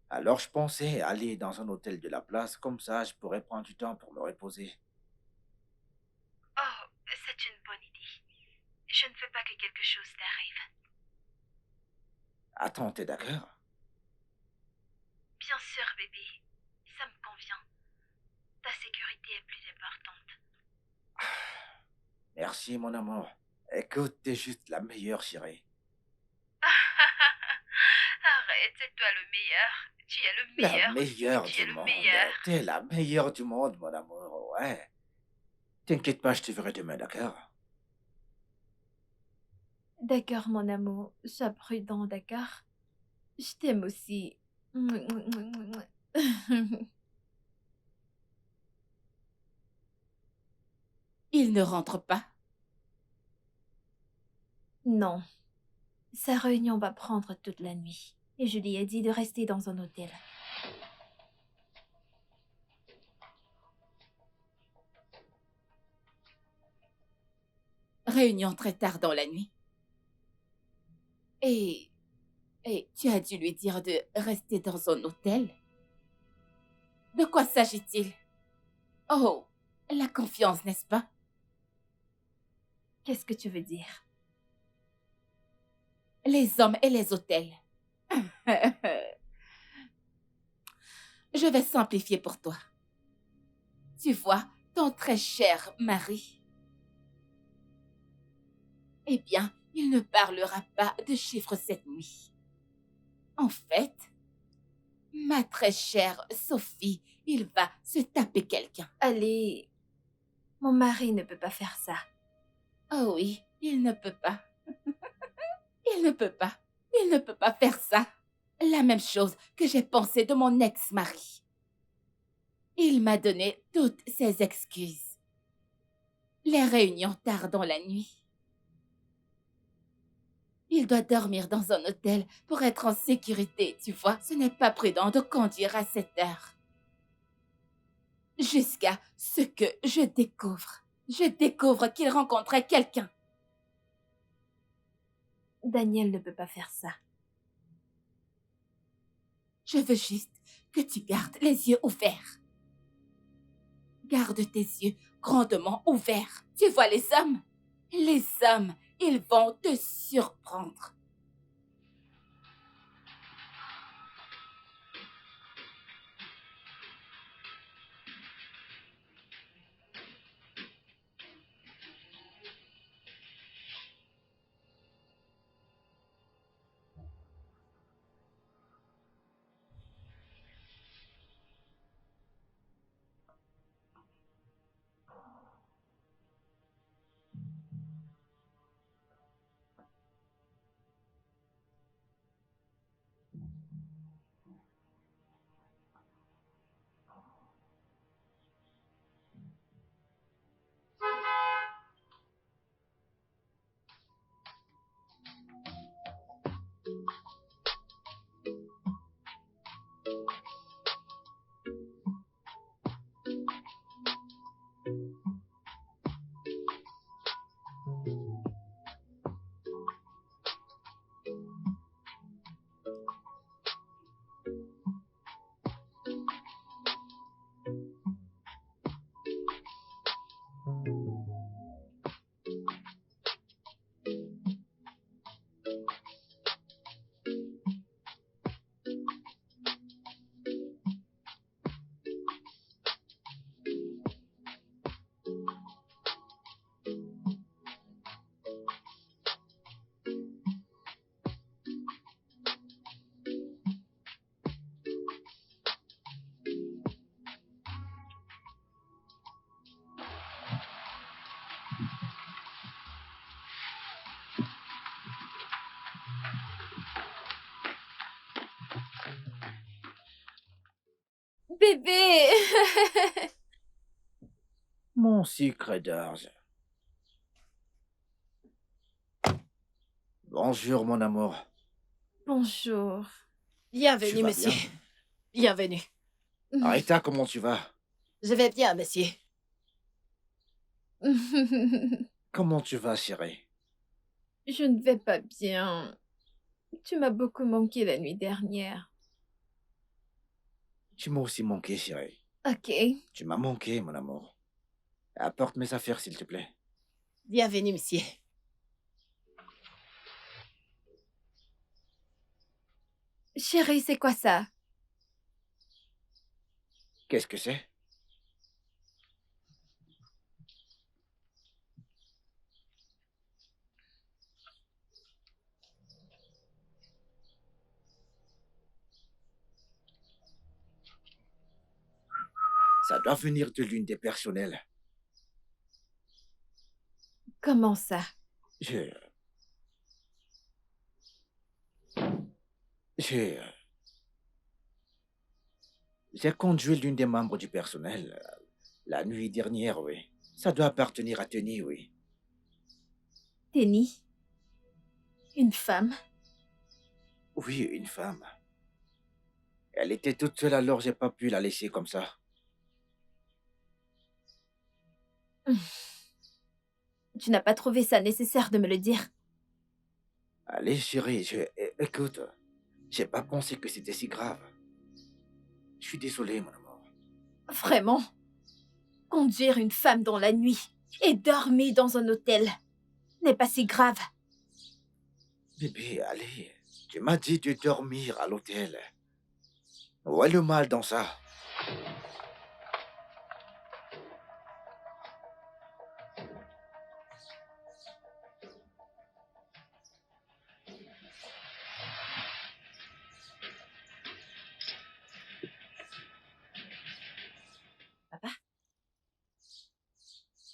Alors je pensais aller dans un hôtel de la place, comme ça je pourrais prendre du temps pour me reposer. Oh, c'est une bonne idée. Je ne veux pas que quelque chose t'arrive. Attends, t'es d'accord? Bien sûr, bébé. Ça me convient. Ta sécurité est plus importante. Merci, mon amour. Écoute, t'es juste la meilleure, chérie. Arrête, c'est toi le meilleur. Tu es le La meilleur. meilleure Tu es du le monde. meilleur. T'es la meilleure du monde, mon amour, ouais. T'inquiète pas, je te verrai demain, d'accord? D'accord, mon amour. Sois prudent, d'accord? Je t'aime aussi. Il ne rentre pas. Non. Sa réunion va prendre toute la nuit. Et je lui ai dit de rester dans un hôtel. réunion très tard dans la nuit. Et, et tu as dû lui dire de rester dans un hôtel? De quoi s'agit-il? Oh, la confiance, n'est-ce pas? Qu'est-ce que tu veux dire? Les hommes et les hôtels. Je vais simplifier pour toi. Tu vois, ton très cher mari, eh bien, il ne parlera pas de chiffres cette nuit. En fait, ma très chère Sophie, il va se taper quelqu'un. Allez, mon mari ne peut pas faire ça. Oh oui, il ne peut pas. Il ne peut pas. Il ne peut pas faire ça. La même chose que j'ai pensé de mon ex-mari. Il m'a donné toutes ses excuses. Les réunions tard dans la nuit. Il doit dormir dans un hôtel pour être en sécurité, tu vois. Ce n'est pas prudent de conduire à cette heure. Jusqu'à ce que je découvre. Je découvre qu'il rencontrait quelqu'un. Daniel ne peut pas faire ça. Je veux juste que tu gardes les yeux ouverts. Garde tes yeux grandement ouverts. Tu vois les hommes? Les hommes, ils vont te surprendre. Bébé! Mon sucre d'orge. Bonjour, mon amour. Bonjour. Tu Bienvenue, vas monsieur. bien? Bienvenue. Rita, comment tu vas? Je vais bien, monsieur. Comment tu vas, chérie? Je ne vais pas bien. Tu m'as beaucoup manqué la nuit dernière. Tu m'as aussi manqué, chérie. Ok. Tu m'as manqué, mon amour. Apporte mes affaires, s'il te plaît. Bienvenue, monsieur. Chérie, c'est quoi ça? Qu'est-ce que c'est? Ça doit venir de l'une des personnels. Comment ça? Je... J'ai... J'ai conduit l'une des membres du personnel la nuit dernière, oui. Ça doit appartenir à Tenny, oui. Tenny? Une femme? Oui, une femme. Elle était toute seule, alors j'ai pas pu la laisser comme ça. Tu n'as pas trouvé ça nécessaire de me le dire. Allez, chérie, écoute, j'ai pas pensé que c'était si grave. Je suis désolé, mon amour. Vraiment? Conduire une femme dans la nuit et dormir dans un hôtel n'est pas si grave. Bébé, allez, tu m'as dit de dormir à l'hôtel. Où est le mal dans ça?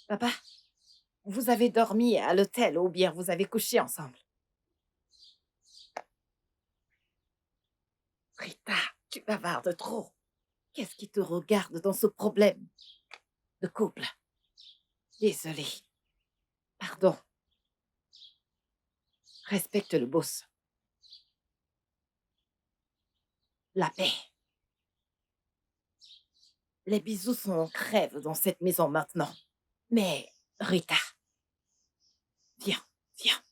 Papa, vous avez dormi à l'hôtel ou bien vous avez couché ensemble? Rita, tu bavardes trop. Qu'est-ce qui te regarde dans ce problème de couple? Désolée. Pardon. Respecte le boss. La paix. Les bisous sont en crève dans cette maison maintenant. Mais, Rita, viens, viens.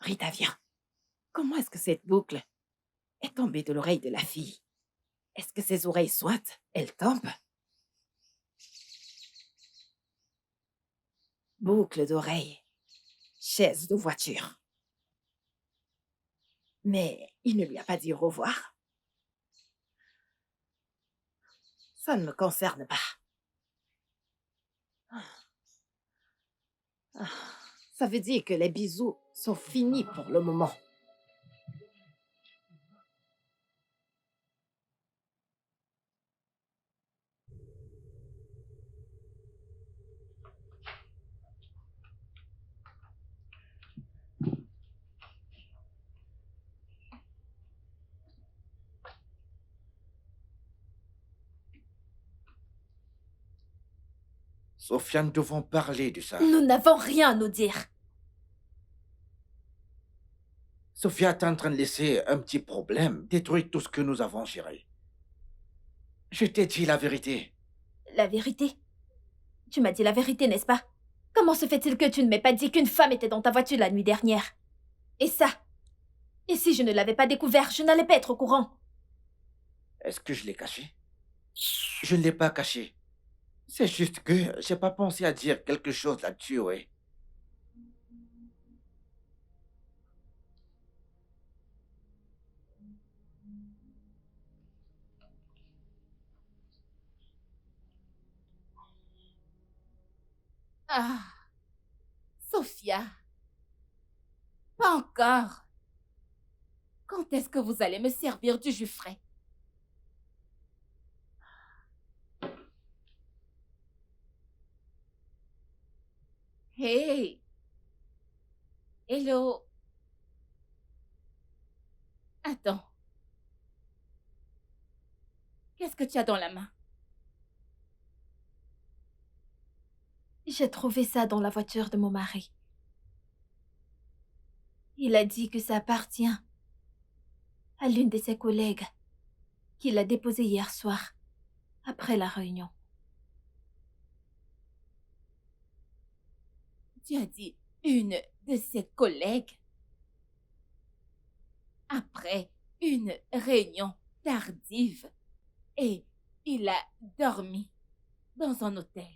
Rita, viens. Comment est-ce que cette boucle est tombée de l'oreille de la fille? Est-ce que ses oreilles sointent? Elles tombent? Boucle d'oreille. Chaise de voiture. Mais il ne lui a pas dit au revoir. Ça ne me concerne pas. Ah, ça veut dire que les bisous sont finis pour le moment. Sophia, nous devons parler de ça. Nous n'avons rien à nous dire. Sophia est en train de laisser un petit problème détruire tout ce que nous avons, chérie. Je t'ai dit la vérité. La vérité? Tu m'as dit la vérité, n'est-ce pas? Comment se fait-il que tu ne m'aies pas dit qu'une femme était dans ta voiture la nuit dernière? Et ça? Et si je ne l'avais pas découvert, je n'allais pas être au courant. Est-ce que je l'ai caché? Je ne l'ai pas caché. C'est juste que j'ai pas pensé à dire quelque chose là-dessus, oui. Ah, Sophia, pas encore. Quand est-ce que vous allez me servir du jus frais? Hey, hello. Attends. Qu'est-ce que tu as dans la main? J'ai trouvé ça dans la voiture de mon mari. Il a dit que ça appartient à l'une de ses collègues qui l'a déposé hier soir, après la réunion. Tu as dit une de ses collègues. Après une réunion tardive. Et il a dormi dans un hôtel.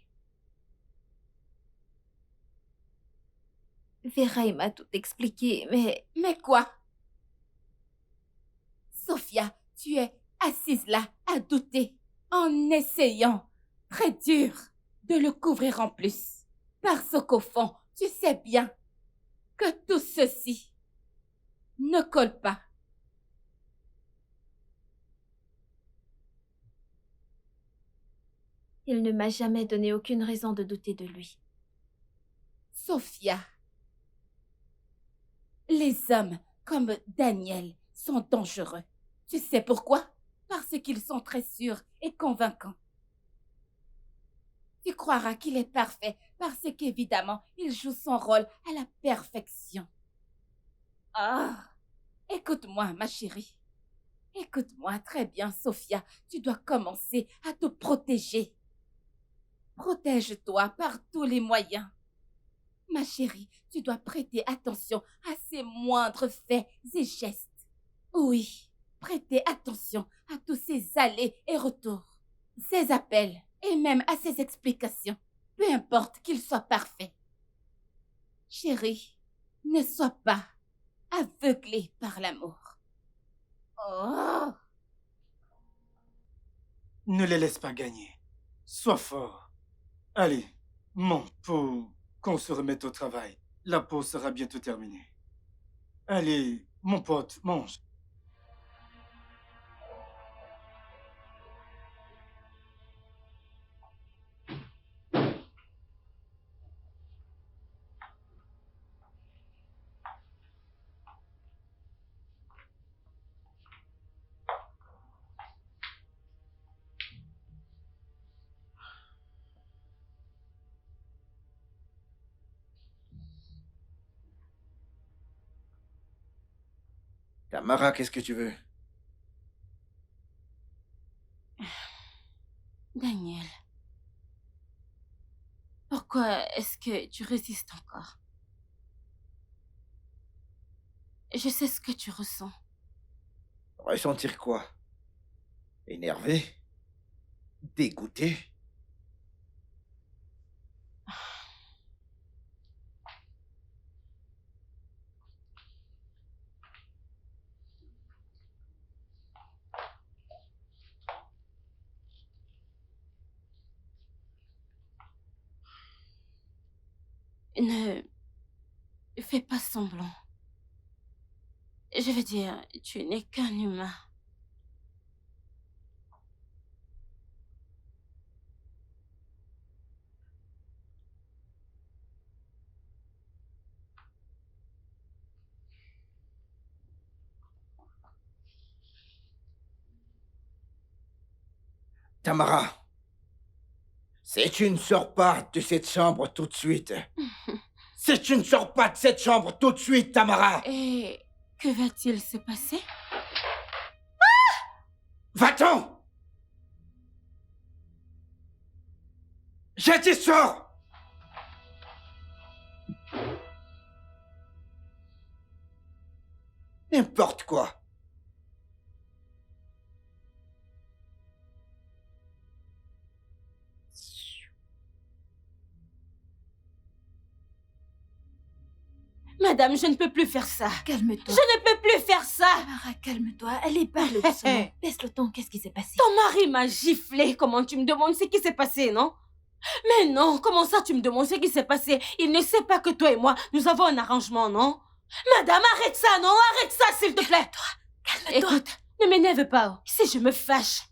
Vera, il m'a tout expliqué, mais Mais quoi? Sophia, tu es assise là à douter en essayant très dur de le couvrir en plus. Parce qu'au fond, tu sais bien que tout ceci ne colle pas. il ne m'a jamais donné aucune raison de douter de lui. Sophia, les hommes comme Daniel sont dangereux. Tu sais pourquoi? Parce qu'ils sont très sûrs et convaincants. Tu croiras qu'il est parfait parce qu'évidemment, il joue son rôle à la perfection. Ah, écoute-moi, ma chérie. Écoute-moi très bien, Sophia. Tu dois commencer à te protéger. Protège-toi par tous les moyens. Ma chérie, tu dois prêter attention à ses moindres faits et gestes. Oui, prêtez attention à tous ses allers et retours, ses appels et même à ses explications, peu importe qu'ils soient parfaits. Chérie, ne sois pas aveuglée par l'amour. Oh! Ne les laisse pas gagner. Sois fort. Allez, monte pour qu'on se remette au travail. La pause sera bientôt terminée. Allez, mon pote, mange. Tamara, qu'est-ce que tu veux? Daniel, pourquoi est-ce que tu résistes encore? Je sais ce que tu ressens. Ressentir quoi? Énervé? Dégoûté? Ne fais pas semblant. Je veux dire, tu n'es qu'un humain. Tamara, si tu ne sors pas de cette chambre tout de suite. Si tu ne sors pas de cette chambre tout de suite, Tamara. Et que va-t-il se passer? Va-t'en! J'ai dit sors! N'importe quoi. Madame, je ne peux plus faire ça. Calme-toi. Je ne peux plus faire ça. Tamara, calme-toi. Allez, parle doucement. Baisse le ton, qu'est-ce qui s'est passé? Ton mari m'a giflé. Comment tu me demandes ce qui s'est passé, non? Mais non, comment ça tu me demandes ce qui s'est passé? Il ne sait pas que toi et moi, nous avons un arrangement, non? Madame, arrête ça, non? Arrête ça, s'il te plaît. Calme-toi. Écoute, ne m'énerve pas. Si je me fâche,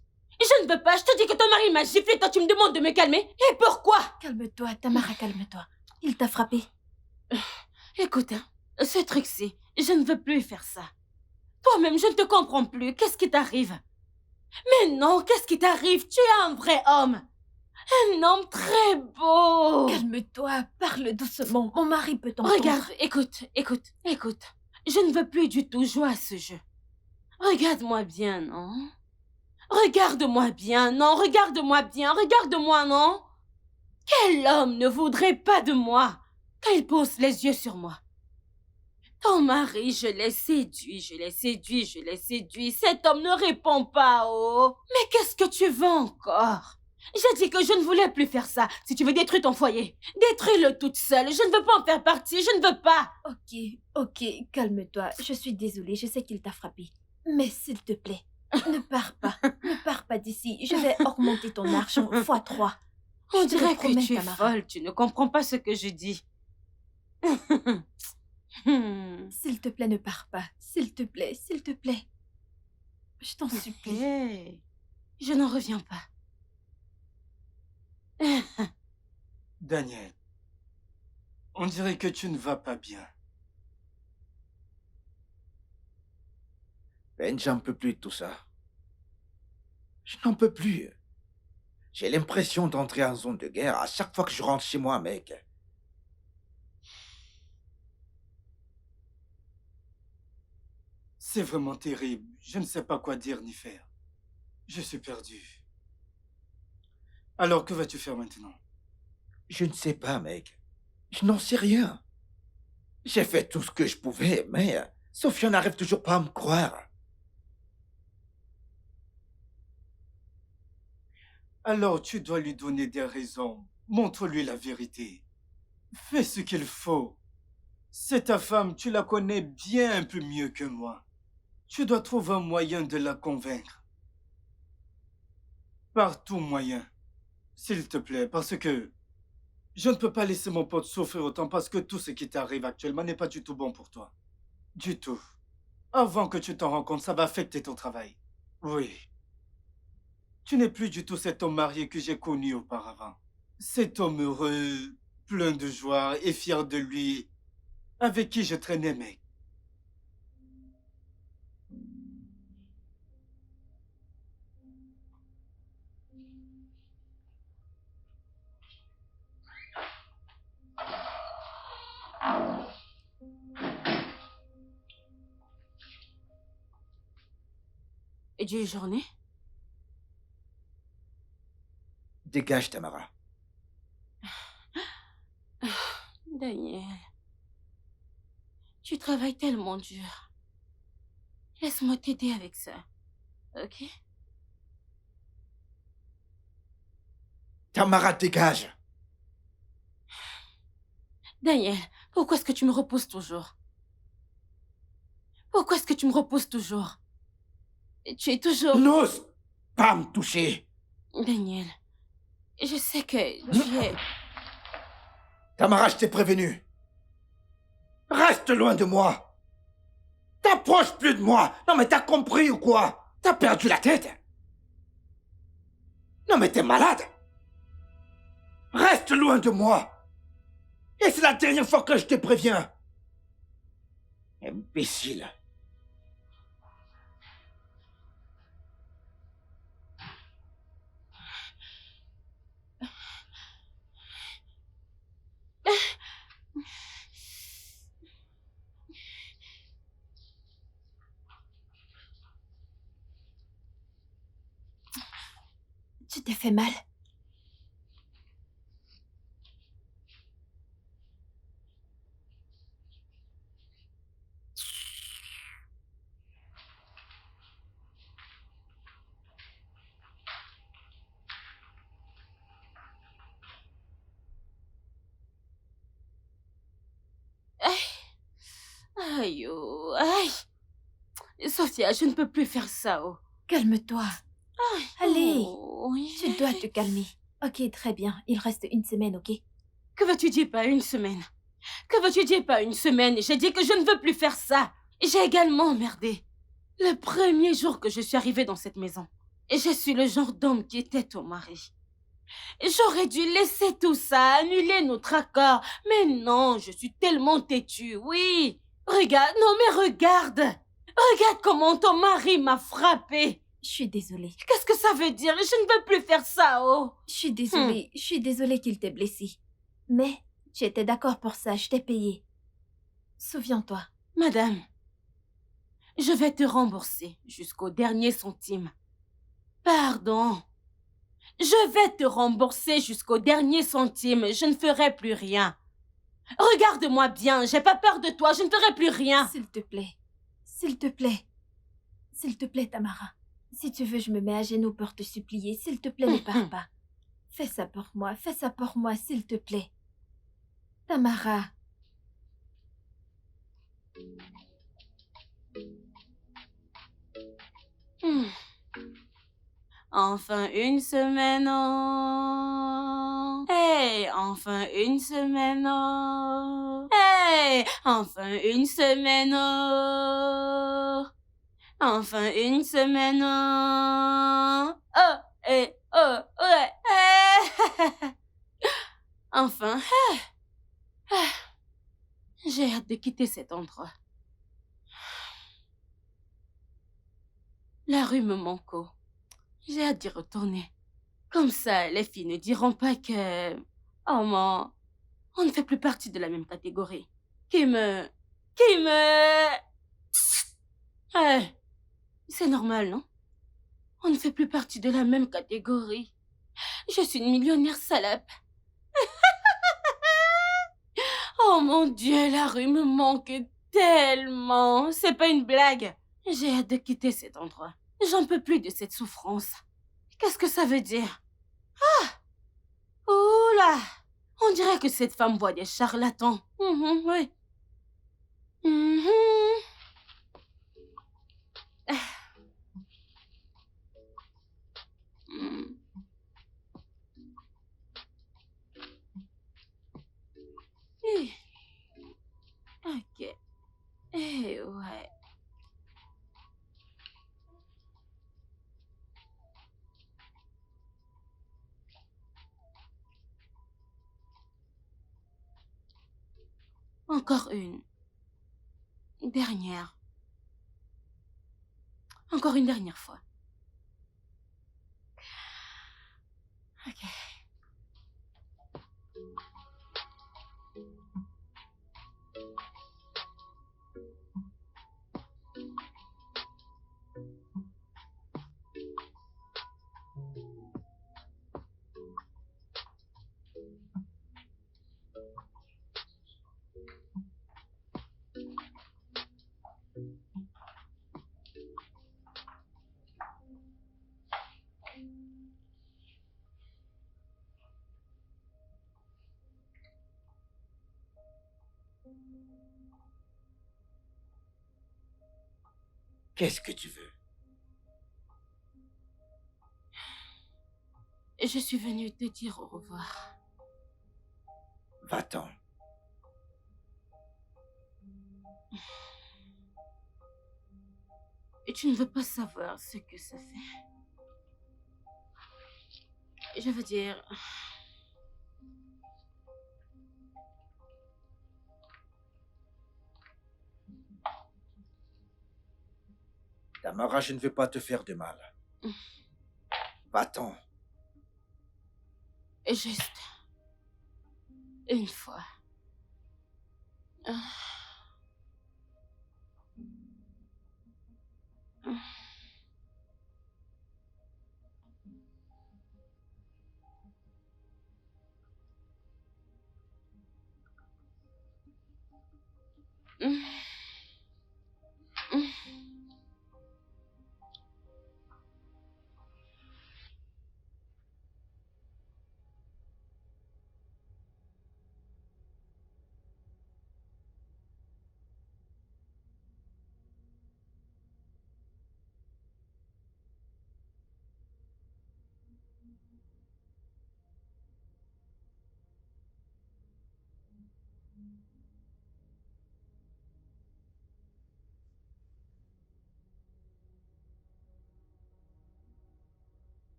je ne veux pas. Je te dis que ton mari m'a giflé. Toi, tu me demandes de me calmer. Et pourquoi? Calme-toi, Tamara, calme-toi. Il t'a frappé. Écoute, hein, ce truc-ci, je ne veux plus faire ça. Toi-même, je ne te comprends plus. Qu'est-ce qui t'arrive? Mais non, qu'est-ce qui t'arrive? Tu es un vrai homme. Un homme très beau. Calme-toi, parle doucement. Mon mari peut t'entendre. Regarde, écoute. Je ne veux plus du tout jouer à ce jeu. Regarde-moi bien, non? Regarde-moi bien, non? Regarde-moi, non? Quel homme ne voudrait pas de moi quand il pose les yeux sur moi? Ton mari, je l'ai séduit. Cet homme ne répond pas, oh. Mais qu'est-ce que tu veux encore? J'ai dit que je ne voulais plus faire ça. Si tu veux détruire ton foyer, détruis-le toute seule. Je ne veux pas en faire partie, je ne veux pas. Ok, calme-toi. Je suis désolée, je sais qu'il t'a frappé. Mais s'il te plaît, ne pars pas. Ne pars pas d'ici. Je vais augmenter ton argent fois 3. On Je te le dirait que promets, tu es Tamara. folle. Tu ne comprends pas ce que je dis. S'il te plaît, ne pars pas. S'il te plaît. Je t'en supplie. Hey, je n'en reviens pas. Daniel, on dirait que tu ne vas pas bien. Ben, j'en peux plus de tout ça. Je n'en peux plus. J'ai l'impression d'entrer en zone de guerre à chaque fois que je rentre chez moi, mec. C'est vraiment terrible. Je ne sais pas quoi dire ni faire. Je suis perdu. Alors, que vas-tu faire maintenant? Je ne sais pas, mec. Je n'en sais rien. J'ai fait tout ce que je pouvais, mais Sophia n'arrive toujours pas à me croire. Alors tu dois lui donner des raisons. Montre-lui la vérité. Fais ce qu'il faut. C'est ta femme, tu la connais bien un peu mieux que moi. Tu dois trouver un moyen de la convaincre. Par tout moyen. S'il te plaît, parce que je ne peux pas laisser mon pote souffrir autant parce que tout ce qui t'arrive actuellement n'est pas du tout bon pour toi. Du tout. Avant que tu t'en rends compte, ça va affecter ton travail. Oui. Tu n'es plus du tout cet homme marié que j'ai connu auparavant. Cet homme heureux, plein de joie et fier de lui, avec qui je traînais, mec. Et du journée? Dégage, Tamara. Daniel, tu travailles tellement dur. Laisse-moi t'aider avec ça, ok? Tamara, dégage. Daniel, pourquoi est-ce que tu me repousses toujours? Pourquoi est-ce que tu me repousses toujours? Et tu es toujours... N'ose pas me toucher. Daniel, je sais que tu es... Tamara, je t'ai prévenu. Reste loin de moi. T'approches plus de moi. Non mais t'as compris ou quoi? T'as perdu la tête? Non mais t'es malade. Reste loin de moi. Et c'est la dernière fois que je te préviens. Imbécile. Tu t'es fait mal? Aïe, oh, aïe. Sophia, je ne peux plus faire ça, oh. Calme-toi. Allez, Oh, tu dois te calmer. Ok, très bien. Il reste une semaine, ok? Que veux-tu dire par une semaine? Que veux-tu dire par une semaine? J'ai dit que je ne veux plus faire ça. J'ai également emmerdé. Le premier jour que je suis arrivée dans cette maison. Et je suis le genre d'homme qui était ton mari. J'aurais dû laisser tout ça, annuler notre accord. Mais non, je suis tellement têtue, oui. Regarde, non mais regarde. Regarde comment ton mari m'a frappée. Je suis désolée. Qu'est-ce que ça veut dire? Je ne veux plus faire ça, oh. Je suis désolée qu'il t'ait blessé. Mais tu étais d'accord pour ça, je t'ai payé. Souviens-toi. Madame, je vais te rembourser jusqu'au dernier centime. Pardon. Je vais te rembourser jusqu'au dernier centime. Je ne ferai plus rien. Regarde-moi bien, j'ai pas peur de toi, je ne ferai plus rien. S'il te plaît. S'il te plaît. S'il te plaît, Tamara. Si tu veux, je me mets à genoux pour te supplier. S'il te plaît, ne pars pas. Fais ça pour moi, s'il te plaît. Tamara. Enfin une semaine, oh. Hey, enfin une semaine, oh. Hey, enfin une semaine, oh. Enfin une semaine, oh. Oh, et oh, ouais. Hey. Enfin, j'ai hâte de quitter cet endroit. La rue me manque. J'ai hâte d'y retourner. Comme ça, les filles ne diront pas que... Oh, man, on ne fait plus partie de la même catégorie. Qui me... c'est normal, non? On ne fait plus partie de la même catégorie. Je suis une millionnaire salope. Oh mon Dieu, la rue me manque tellement. C'est pas une blague. J'ai hâte de quitter cet endroit. J'en peux plus de cette souffrance. Qu'est-ce que ça veut dire? Oh là! On dirait que cette femme voit des charlatans. Oui. Mhm. Mm. Eh, ok. Eh ouais. Encore une. Dernière. Encore une dernière fois. Ok. Qu'est-ce que tu veux? Je suis venue te dire au revoir. Va-t'en. Et tu ne veux pas savoir ce que ça fait. Je veux dire... Tamara, je ne veux pas te faire de mal. Va-t'en. Juste... une fois.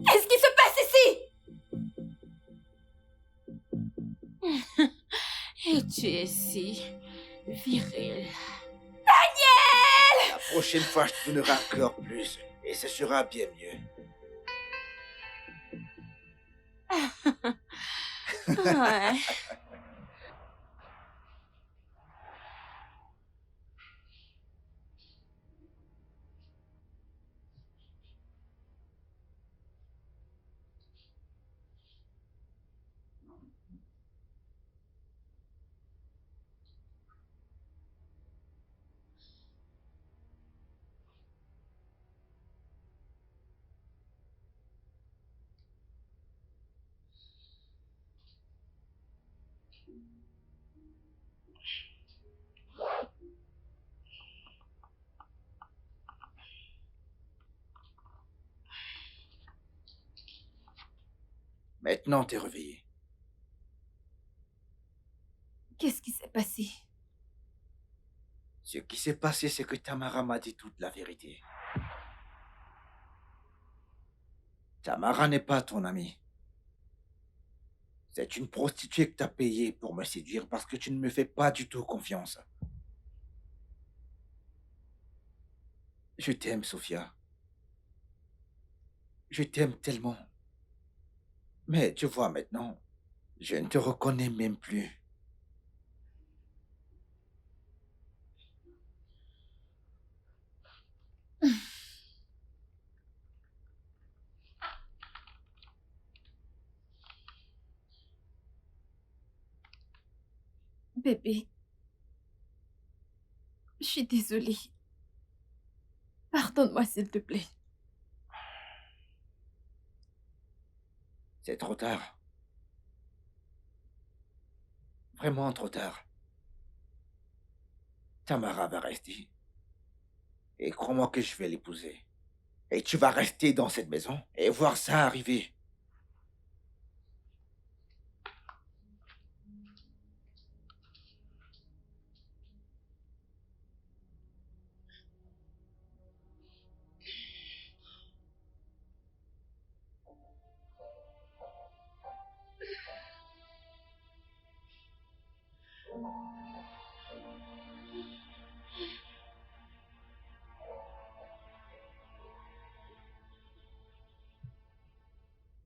Qu'est-ce qui se passe ici? Et tu es si... viril. La prochaine fois, je te donnerai encore plus. Et ce sera bien mieux. Ouais. Maintenant, t'es réveillé. Qu'est-ce qui s'est passé? Ce qui s'est passé, c'est que Tamara m'a dit toute la vérité. Tamara n'est pas ton amie. C'est une prostituée que t'as payée pour me séduire parce que tu ne me fais pas du tout confiance. Je t'aime, Sophia. Je t'aime tellement. Mais tu vois maintenant, je ne te reconnais même plus. Bébé, je suis désolée. Pardonne-moi, s'il te plaît. C'est trop tard. Vraiment trop tard. Tamara va rester. Et crois-moi que je vais l'épouser. Et tu vas rester dans cette maison et voir ça arriver.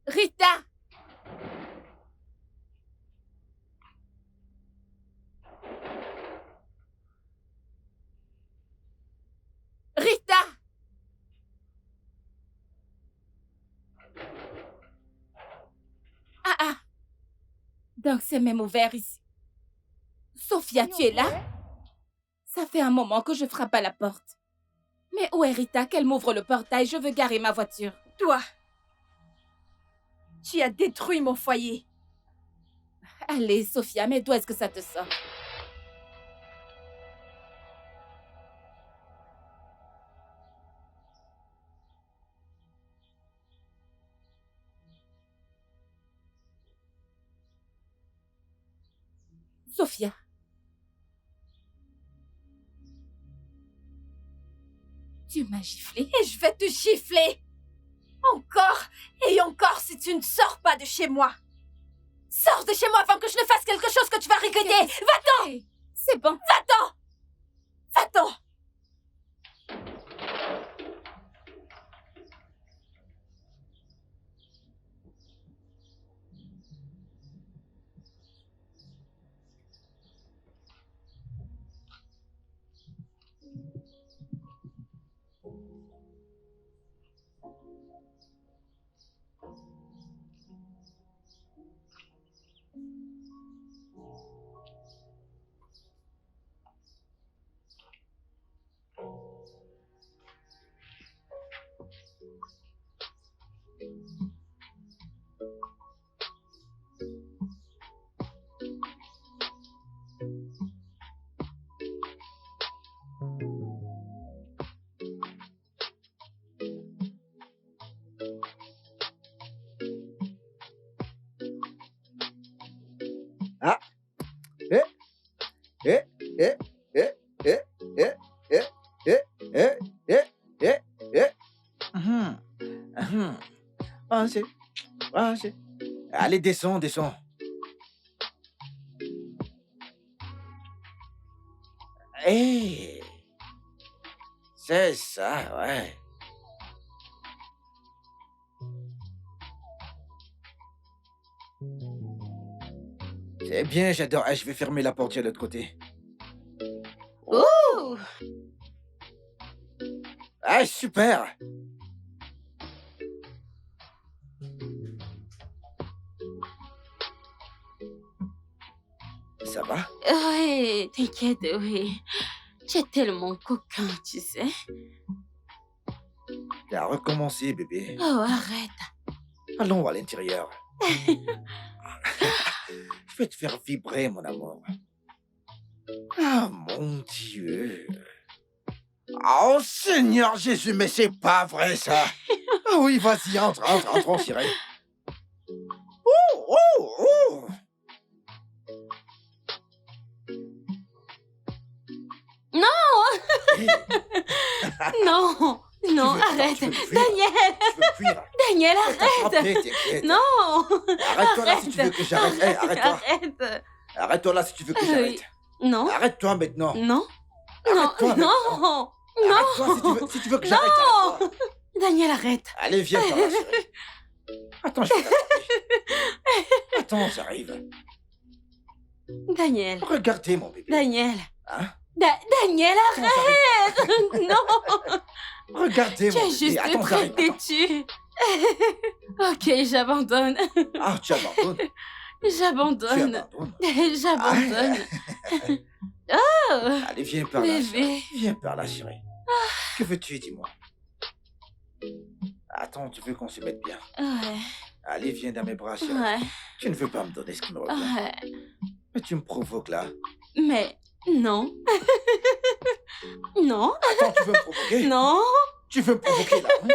Rita! Rita! Ah ah! Donc c'est même ouvert ici. Sophia, tu es là? Ça fait un moment que je frappe à la porte. Mais où est Rita? Qu'elle m'ouvre le portail, je veux garer ma voiture. Toi, tu as détruit mon foyer. Allez, Sophia, mais d'où est-ce que ça te sort? Sophia. Tu m'as giflé? Et je vais te gifler. Encore et encore si tu ne sors pas de chez moi. Sors de chez moi avant que je ne fasse quelque chose que tu vas regretter. Va-t'en! C'est bon. Va-t'en! Va-t'en! Ah! Eh! Eh! Eh! Eh! Eh! Eh! Eh! Eh! Eh! Eh! Eh! Eh! Vas-y. Vas-y. Allez, descends, descends. Eh! C'est ça, ouais. C'est bien, j'adore. Ah, je vais fermer la porte de l'autre côté. Ouh! Ah, super! Ça va? Oui, t'inquiète, oui. Tu es tellement coquin, tu sais. T'as recommencé, bébé. Oh, arrête. Allons à l'intérieur. Je vais te faire vibrer, mon amour. Ah, mon Dieu. Oh, Seigneur Jésus, mais c'est pas vrai, ça. Ah oui, vas-y, entre, chérie. Oh, oh, oh. Non, non, Tu veux- arrête. tu veux fuir? Daniel, Tu veux fuir? Daniel, Je vais t'attraper, arrête. t'inquiète. Non. Arrête-toi là si tu veux que j'arrête. Hey, arrête-toi. Arrête. Arrête-toi là si tu veux que j'arrête. Non. Arrête-toi maintenant. Non. Non. Arrête-toi maintenant. Non. Arrête-toi si tu veux que j'arrête. Arrête-toi. Daniel, arrête. Allez, viens par là, chérie. Attends, je vais t'attraper. Attends, j'arrive. Daniel. Regardez, mon bébé. Daniel. Hein? Daniel, Attends, j'arrive. non. Regardez, Tu mon es bébé. juste Attends, très j'arrive. Attends. têtu. Ok, j'abandonne. Ah, tu abandonnes. Tu J'abandonne. abandonnes. J'abandonne. Ah, Oh, allez, viens par là, bébé. chérie. Viens par là, chérie. Que veux-tu, dis-moi? Attends, tu veux qu'on se mette bien? Ouais, Allez, viens dans mes bras, chérie. ouais, Tu ne veux pas me donner ce qui me revient. ouais. Mais tu me provoques là. Mais non. Non, Attends, tu veux me provoquer? non. Tu veux me provoquer là, hein?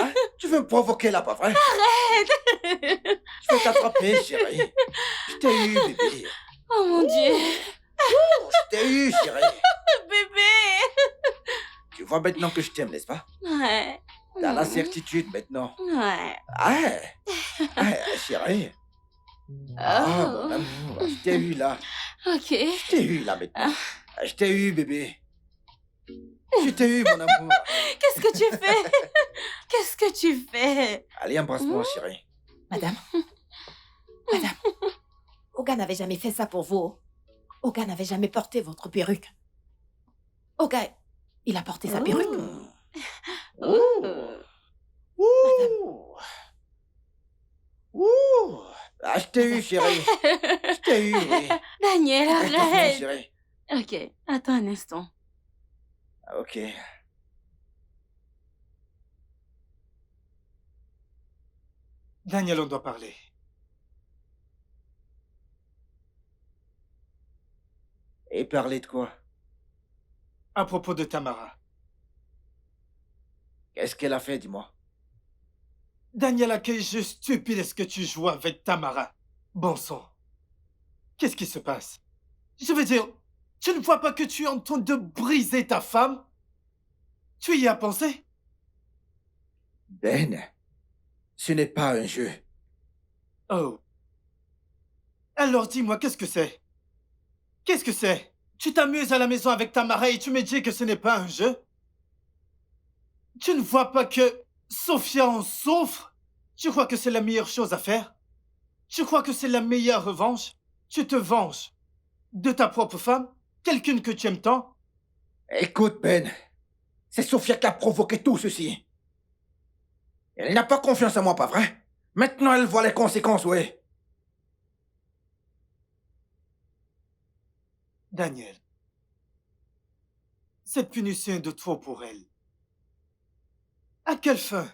Hein? Tu veux me provoquer là, pas vrai? Arrête. Je vais t'attraper, chérie. Je t'ai eu, bébé. Oh mon Dieu. Je t'ai eu, chérie. Bébé. Tu vois maintenant que je t'aime, n'est-ce pas? Ouais. T'as la certitude maintenant. Ouais. Chérie. Ah, mon Oh. amour, je t'ai eu là. Ok. Je t'ai eu là maintenant. Je t'ai eu, bébé. Je t'ai eu, mon amour. Qu'est-ce que tu fais? Qu'est-ce que tu fais? Allez, embrasse-moi, chérie. Madame. Madame. Oga n'avait jamais fait ça pour vous. Oga n'avait jamais porté votre perruque. Oga, il a porté sa perruque. Ouh. Ouh. Ah, je t'ai eu, chérie. Je t'ai eu, oui. Daniel, Reste doucement, arrête. chérie. Ok, attends un instant. Ah, ok. Daniel, on doit parler. Et parler de quoi? À propos de Tamara. Qu'est-ce qu'elle a fait, dis-moi? Daniel, à quel jeu stupide est-ce que tu joues avec Tamara? Bon sang. Qu'est-ce qui se passe? Je veux dire, tu ne vois pas que tu es en train de briser ta femme? Tu y as pensé? Ben, ce n'est pas un jeu. Oh. Alors dis-moi, qu'est-ce que c'est? Qu'est-ce que c'est? Tu t'amuses à la maison avec Tamara et tu me dis que ce n'est pas un jeu? Tu ne vois pas que Sophia en souffre? Tu crois que c'est la meilleure chose à faire? Tu crois que c'est la meilleure revanche? Tu te venges de ta propre femme? Quelqu'une que tu aimes tant? Écoute, Ben, c'est Sophia qui a provoqué tout ceci. Elle n'a pas confiance en moi, pas vrai? Maintenant, elle voit les conséquences, oui. Daniel, cette punition est de trop pour elle. À quelle fin?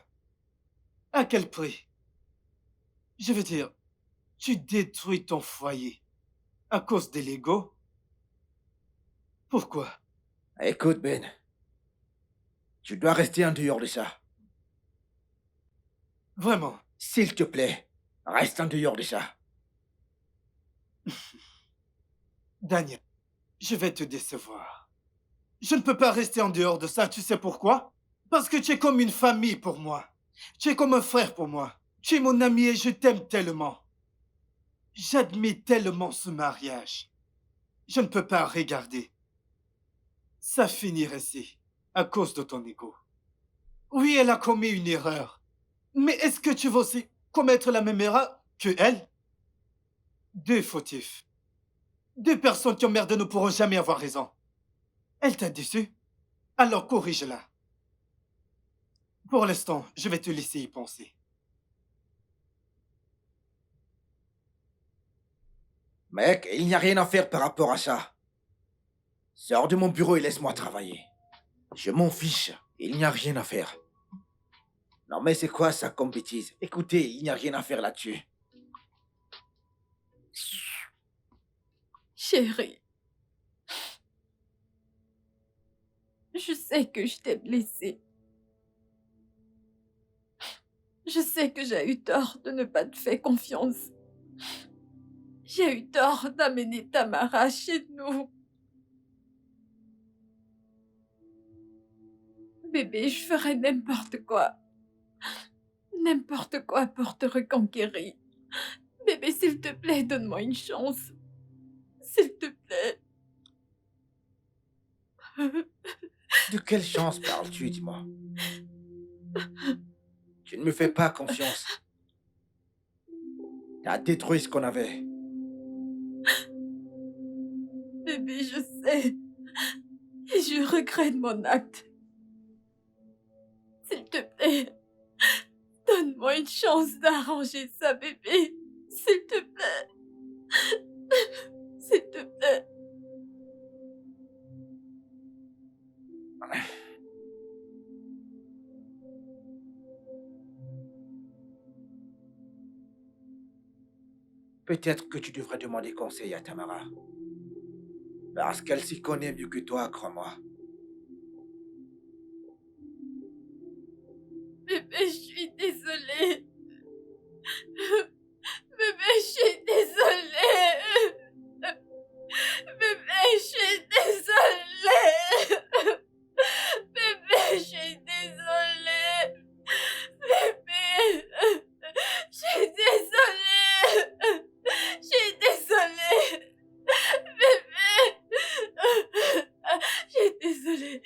À quel prix? Je veux dire, tu détruis ton foyer à cause de l'ego? Pourquoi? Écoute, Ben, tu dois rester en dehors de ça. Vraiment? S'il te plaît, reste en dehors de ça. Daniel, je vais te décevoir. Je ne peux pas rester en dehors de ça, tu sais pourquoi? Parce que tu es comme une famille pour moi. Tu es comme un frère pour moi. Tu es mon ami et je t'aime tellement. J'admire tellement ce mariage. Je ne peux pas regarder. Ça finir ainsi, à cause de ton ego. Oui, elle a commis une erreur. Mais est-ce que tu vas aussi commettre la même erreur que elle? Deux fautifs. Deux personnes qui emmerdent ne pourront jamais avoir raison. Elle t'a déçu? Alors corrige-la. Pour l'instant, je vais te laisser y penser. Mec, il n'y a rien à faire par rapport à ça. Sors de mon bureau et laisse-moi travailler. Je m'en fiche, il n'y a rien à faire. Non mais c'est quoi ça comme bêtise? Écoutez, il n'y a rien à faire là-dessus. Chérie, je sais que je t'ai blessée. Je sais que j'ai eu tort de ne pas te faire confiance. J'ai eu tort d'amener Tamara chez nous. Bébé, je ferais n'importe quoi. N'importe quoi pour te reconquérir. Bébé, s'il te plaît, donne-moi une chance. S'il te plaît. De quelle chance parles-tu, dis-moi? Tu ne me fais pas confiance. Tu as détruit ce qu'on avait. Bébé, je sais. Et je regrette mon acte. S'il te plaît, donne-moi une chance d'arranger ça, bébé. S'il te plaît. S'il te plaît. Peut-être que tu devrais demander conseil à Tamara. Parce qu'elle s'y connaît mieux que toi, crois-moi. Bébé, je suis désolée. Bébé, je suis désolée. Bébé, je suis désolée. Bébé, je suis désolée. Bébé, je suis désolée. Je suis désolée. Bébé, je suis désolée.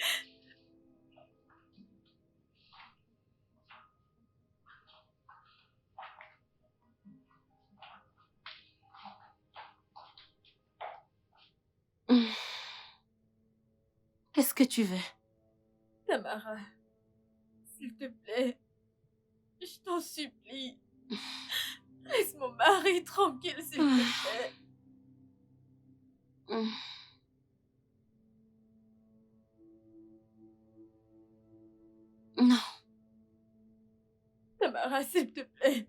Qu'est-ce que tu veux? Tamara, s'il te plaît, je t'en supplie. Laisse mon mari tranquille, s'il te plaît. Non, Tamara, s'il te plaît.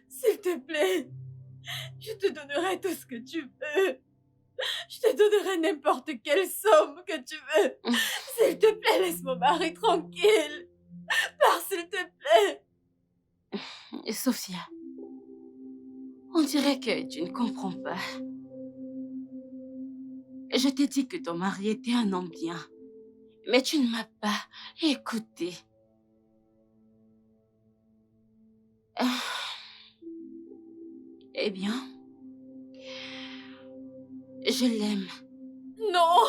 S'il te plaît. Je te donnerai tout ce que tu veux. Je te donnerai n'importe quelle somme que tu veux. S'il te plaît, laisse mon mari tranquille. Pars, s'il te plaît. Sophia, on dirait que tu ne comprends pas. Je t'ai dit que ton mari était un homme bien, mais tu ne m'as pas écouté. Eh bien, je l'aime. Non,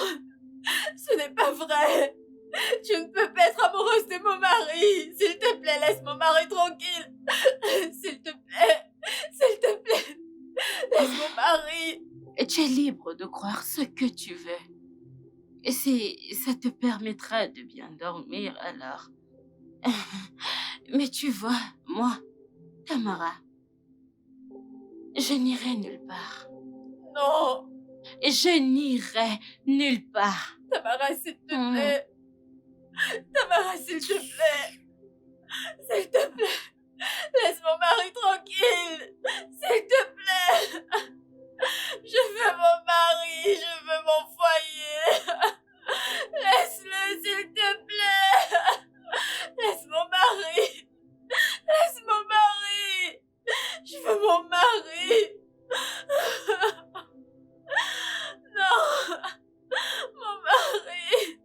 ce n'est pas vrai. Tu ne peux pas être amoureuse de mon mari. S'il te plaît, laisse mon mari tranquille. S'il te plaît. S'il te plaît. Laisse mon mari. Et tu es libre de croire ce que tu veux. Et ça te permettra de bien dormir alors. Mais tu vois, moi, Tamara, je n'irai nulle part. Non. Et je n'irai nulle part. Tamara, s'il te plaît. Tamara, s'il te plaît. S'il te plaît. Laisse mon mari tranquille. S'il te plaît. Je veux mon mari. Je veux mon foyer. Laisse-le, s'il te plaît. Laisse mon mari. Laisse mon mari. Je veux mon mari. Non. Mon mari.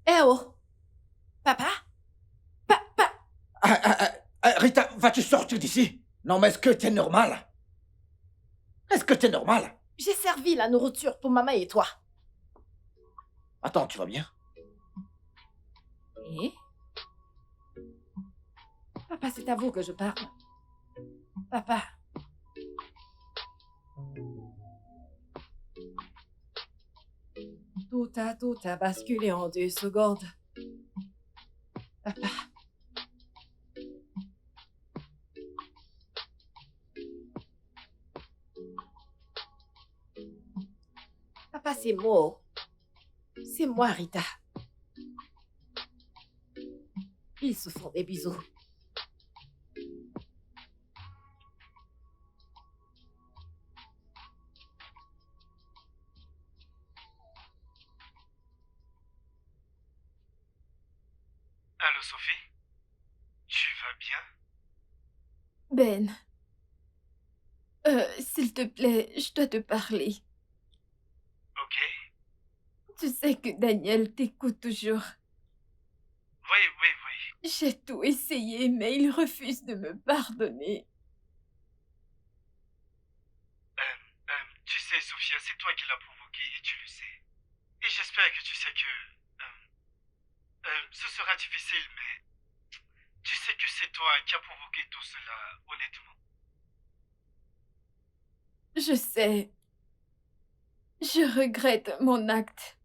Eh oh! Papa? Rita, vas-tu sortir d'ici? Non, mais est-ce que t'es normal? Est-ce que t'es normal? J'ai servi la nourriture pour maman et toi. Attends, tu vas bien? Et? Papa, c'est à vous que je parle. Papa. Tout a basculé en 2 secondes. Papa. Papa, c'est moi. C'est moi, Rita. Ils se font des bisous. Allô, Sophie? Tu vas bien? Ben, s'il te plaît, je dois te parler. Ok. Tu sais que Daniel t'écoute toujours. Oui, oui, oui. J'ai tout essayé, mais il refuse de me pardonner. Tu sais, Sophia, c'est toi qui l'as provoqué et tu le sais. Et j'espère que tu sais que ce sera difficile, mais tu sais que c'est toi qui as provoqué tout cela, honnêtement. Je sais. Je regrette mon acte.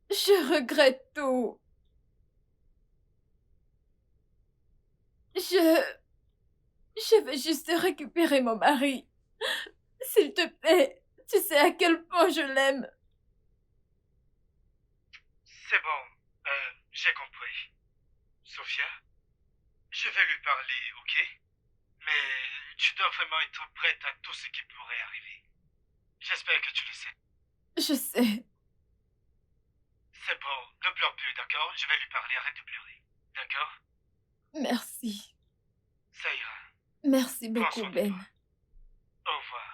Je regrette tout. Je veux juste récupérer mon mari. S'il te plaît, tu sais à quel point je l'aime. C'est bon, j'ai compris. Sophia, je vais lui parler, ok? Mais tu dois vraiment être prête à tout ce qui pourrait arriver. J'espère que tu le sais. Je sais. C'est bon, ne pleure plus, d'accord? Je vais lui parler, arrête de pleurer. D'accord? Merci. Ça ira. Merci Prends beaucoup, soin de Ben. toi. Au revoir.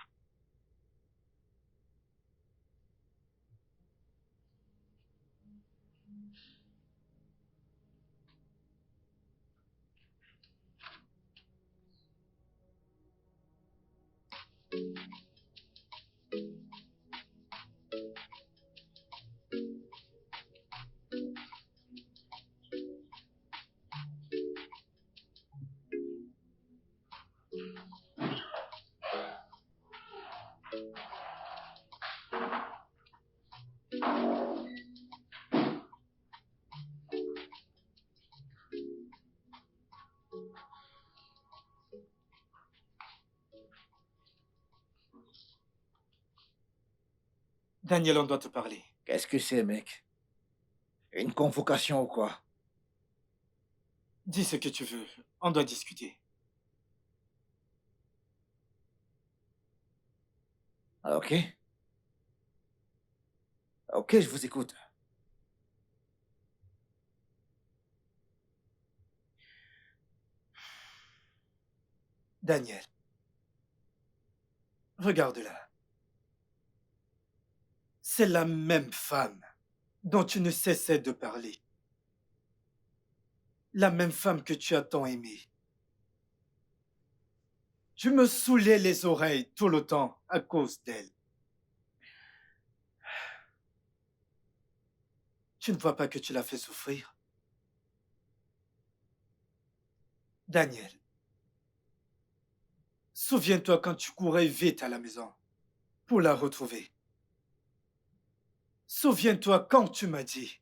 Daniel, on doit te parler. Qu'est-ce que c'est, mec? Une convocation ou quoi? Dis ce que tu veux. On doit discuter. Ah, ok. Ok, je vous écoute. Daniel, regarde-la. C'est la même femme dont tu ne cessais de parler. La même femme que tu as tant aimée. Je me saoulais les oreilles tout le temps à cause d'elle. Tu ne vois pas que tu l'as fait souffrir? Daniel, souviens-toi quand tu courais vite à la maison pour la retrouver. Souviens-toi quand tu m'as dit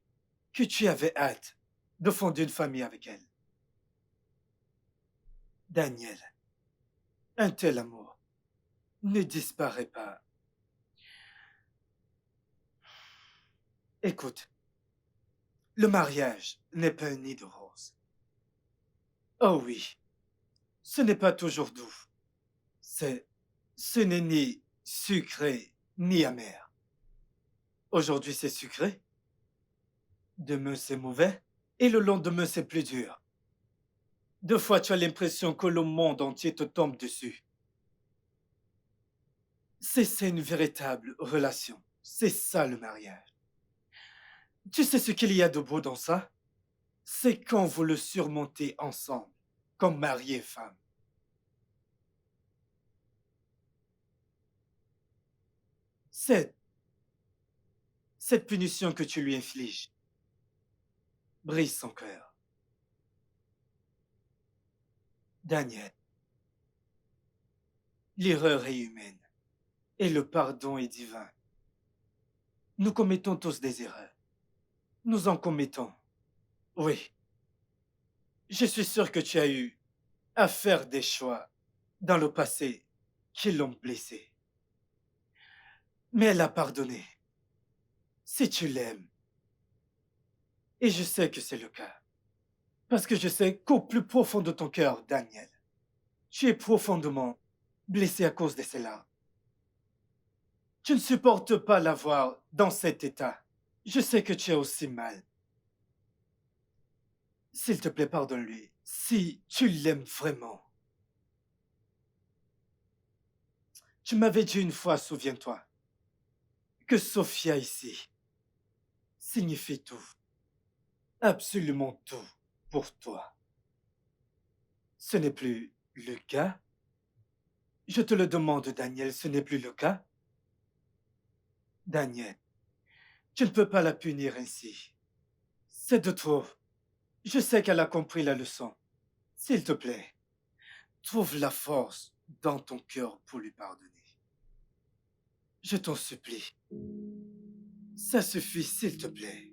que tu avais hâte de fonder une famille avec elle. Daniel, un tel amour ne disparaît pas. Écoute, le mariage n'est pas un nid de roses. Oh oui, ce n'est pas toujours doux. Ce n'est ni sucré ni amer. Aujourd'hui c'est sucré, demain c'est mauvais, et le lendemain c'est plus dur. Deux fois tu as l'impression que le monde entier te tombe dessus. C'est une véritable relation. C'est ça le mariage. Tu sais ce qu'il y a de beau dans ça? C'est quand vous le surmontez ensemble, comme mari et femme. Cette punition que tu lui infliges brise son cœur. Daniel, L'erreur est humaine et le pardon est divin. Nous commettons tous des erreurs. Nous en commettons. Oui, je suis sûr que tu as eu à faire des choix dans le passé qui l'ont blessée. Mais elle a pardonné. Si tu l'aimes, et je sais que c'est le cas, parce que je sais qu'au plus profond de ton cœur, Daniel, tu es profondément blessé à cause de cela. Tu ne supportes pas la voir dans cet état. Je sais que tu as aussi mal. S'il te plaît, pardonne-lui. Si tu l'aimes vraiment. Tu m'avais dit une fois, souviens-toi, que Sophia ici signifie tout. Absolument tout pour toi. Ce n'est plus le cas? Je te le demande, Daniel, ce n'est plus le cas? Daniel, tu ne peux pas la punir ainsi. C'est de trop. Je sais qu'elle a compris la leçon. S'il te plaît, trouve la force dans ton cœur pour lui pardonner. Je t'en supplie. Ça suffit, s'il te plaît.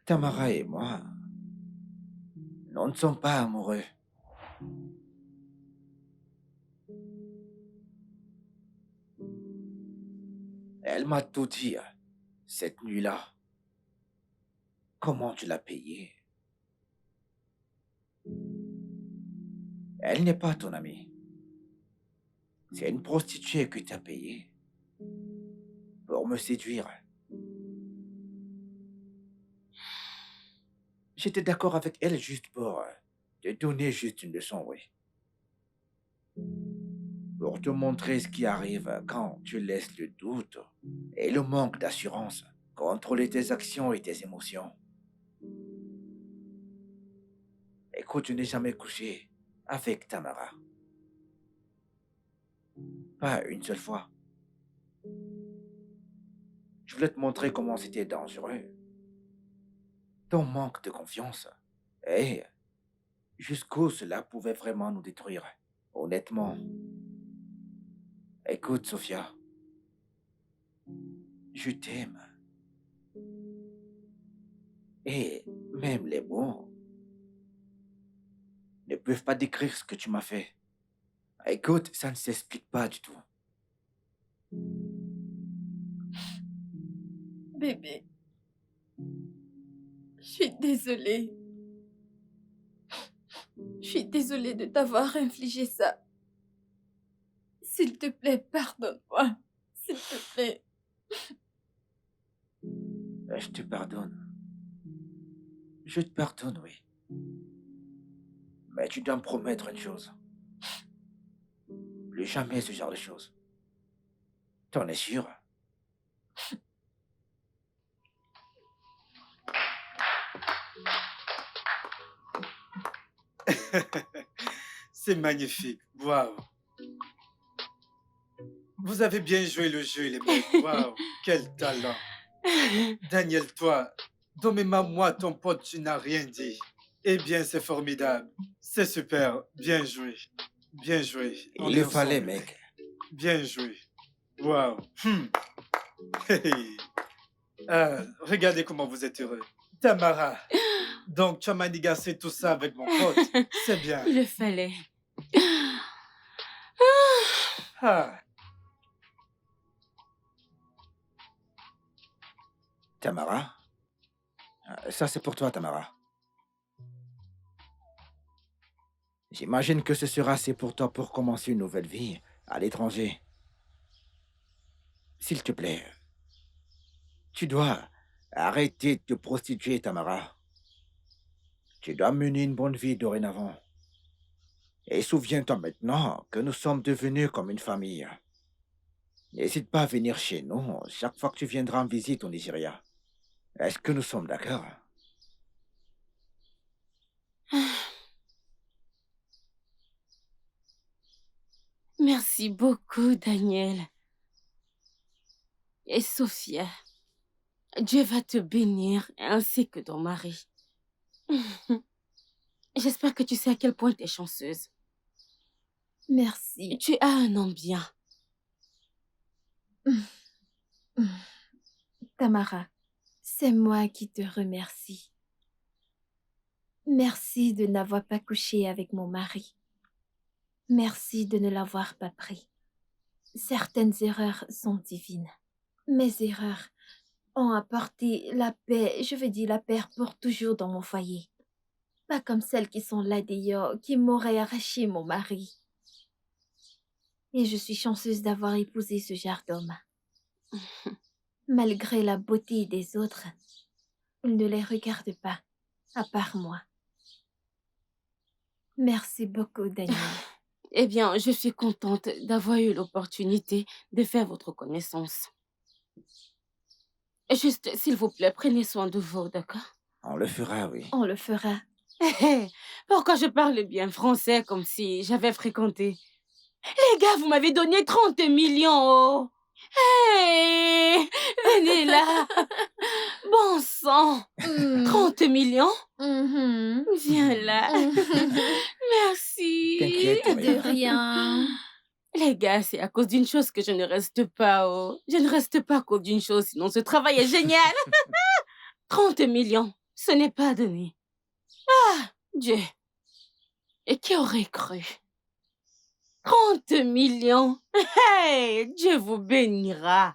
Tamara et moi, nous ne sommes pas amoureux. Elle m'a tout dit cette nuit-là. Comment tu l'as payé? Elle n'est pas ton amie. C'est une prostituée que tu as payée pour me séduire. J'étais d'accord avec elle juste pour te donner juste une leçon, oui. Pour te montrer ce qui arrive quand tu laisses le doute et le manque d'assurance contrôler tes actions et tes émotions. Écoute, je n'ai jamais couché avec Tamara. Pas une seule fois. Je voulais te montrer comment c'était dangereux. Ton manque de confiance. Et jusqu'où cela pouvait vraiment nous détruire. Honnêtement. Écoute, Sophia. Je t'aime. Et même les mots ne peuvent pas décrire ce que tu m'as fait. Écoute, ça ne s'explique pas du tout. Bébé, je suis désolée. Je suis désolée de t'avoir infligé ça. S'il te plaît, pardonne-moi. S'il te plaît. Je te pardonne. Je te pardonne, oui. Mais tu dois me promettre une chose. Plus jamais ce genre de choses. T'en es sûr? C'est magnifique. Waouh. Vous avez bien joué le jeu, les mecs. Waouh. Quel talent. Daniel, toi, dans mes mains, moi, ton pote, tu n'as rien dit. Eh bien, c'est formidable. C'est super. Bien joué. Bien joué. On Il est le fallait, ensemble. mec. Bien joué. Waouh. Hey. Regardez comment vous êtes heureux. Tamara, donc tu as manigancé tout ça avec mon pote. C'est bien. Il le fallait. Ah, Tamara? Ça, c'est pour toi, Tamara. J'imagine que ce sera assez pour toi pour commencer une nouvelle vie à l'étranger. S'il te plaît, tu dois arrêter de te prostituer, Tamara. Tu dois mener une bonne vie dorénavant. Et souviens-toi maintenant que nous sommes devenus comme une famille. N'hésite pas à venir chez nous chaque fois que tu viendras en visite au Nigeria. Est-ce que nous sommes d'accord? Merci beaucoup, Daniel. Et Sophia, Dieu va te bénir ainsi que ton mari. J'espère que tu sais à quel point tu es chanceuse. Merci. Tu as un homme bien. Tamara, c'est moi qui te remercie. Merci de n'avoir pas couché avec mon mari. Merci de ne l'avoir pas pris. Certaines erreurs sont divines. Mes erreurs ont apporté la paix, je veux dire la paix pour toujours dans mon foyer. Pas comme celles qui sont là d'ailleurs, qui m'auraient arraché mon mari. Et je suis chanceuse d'avoir épousé ce genre d'homme. Malgré la beauté des autres, il ne les regarde pas, à part moi. Merci beaucoup, Daniel. Eh bien, je suis contente d'avoir eu l'opportunité de faire votre connaissance. Juste, s'il vous plaît, prenez soin de vous, d'accord? On le fera, oui. On le fera. Pourquoi je parle bien français comme si j'avais fréquenté? Les gars, vous m'avez donné 30 millions, oh! Hey! Venez là! Bon sang! 30 millions? Viens là. Merci. T'inquiète, De rien. Les gars, c'est à cause d'une chose que je ne reste pas, oh. Je ne reste pas à cause d'une chose, sinon ce travail est génial. 30 millions, ce n'est pas donné. Ah, Dieu. Et qui aurait cru? 30 millions. Hey, Dieu vous bénira.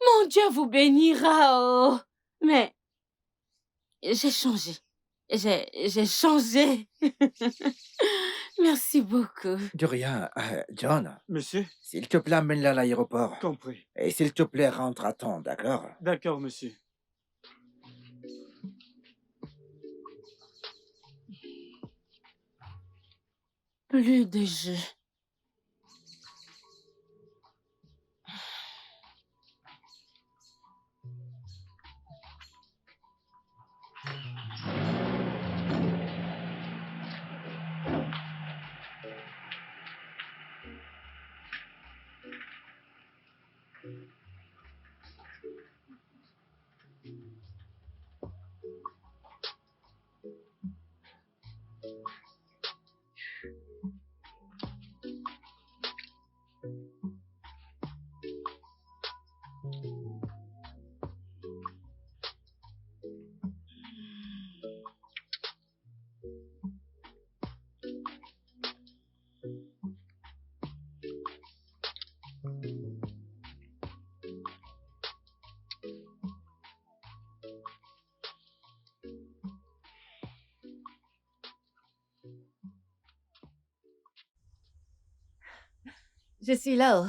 Mon Dieu vous bénira, oh. Mais j'ai changé. J'ai changé. Merci beaucoup. De rien. John, Monsieur, s'il te plaît, amène-la à l'aéroport. compris. Et s'il te plaît, rentre à temps, d'accord? D'accord, monsieur. Plus de jeu. Je suis là.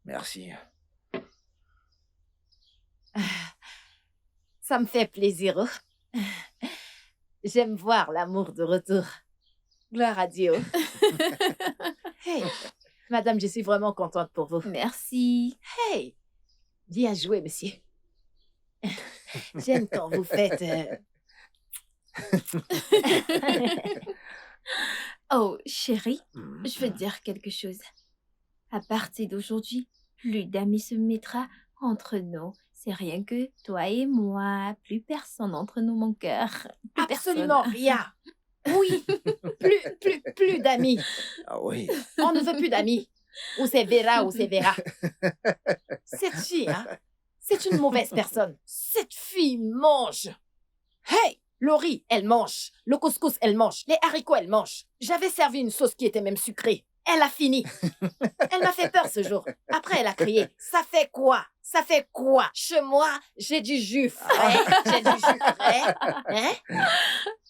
Merci. Ça me fait plaisir. J'aime voir l'amour de retour. Gloire à Dieu. Hey, madame, je suis vraiment contente pour vous. Merci. Hey, bien joué, monsieur. J'aime quand vous faites... Oh, chérie, Mm. je veux te dire quelque chose. À partir d'aujourd'hui, plus d'amis se mettra entre nous. C'est rien que toi et moi. Plus personne entre nous, mon cœur. Plus Absolument personne. rien. Oui, plus d'amis. Ah oui. On ne veut plus d'amis. Ou c'est Vera ou c'est Vera. Cette fille, hein, c'est une mauvaise personne. Cette fille mange. Hey, Laurie, elle mange. Le couscous, elle mange. Les haricots, elle mange. J'avais servi une sauce qui était même sucrée. Elle a fini. Elle m'a fait peur ce jour. Après, elle a crié. Ça fait quoi? Ça fait quoi? Chez moi, j'ai du jus frais. J'ai du jus frais. Hein?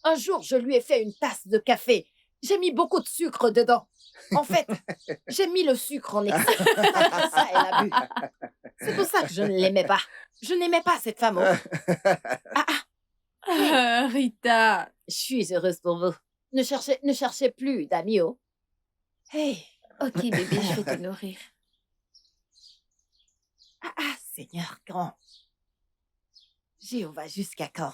Un jour, je lui ai fait une tasse de café. J'ai mis beaucoup de sucre dedans. En fait, j'ai mis le sucre en excès. Comme ça, elle a bu. C'est pour ça que je ne l'aimais pas. Je n'aimais pas cette femme. Rita. Je suis heureuse pour vous. Ne cherchez plus d'amis. Hey. Ok, bébé, je vais te nourrir. Seigneur grand. Jéhovah, jusqu'à quand?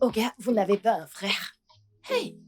Olga, vous n'avez pas un frère? Hey,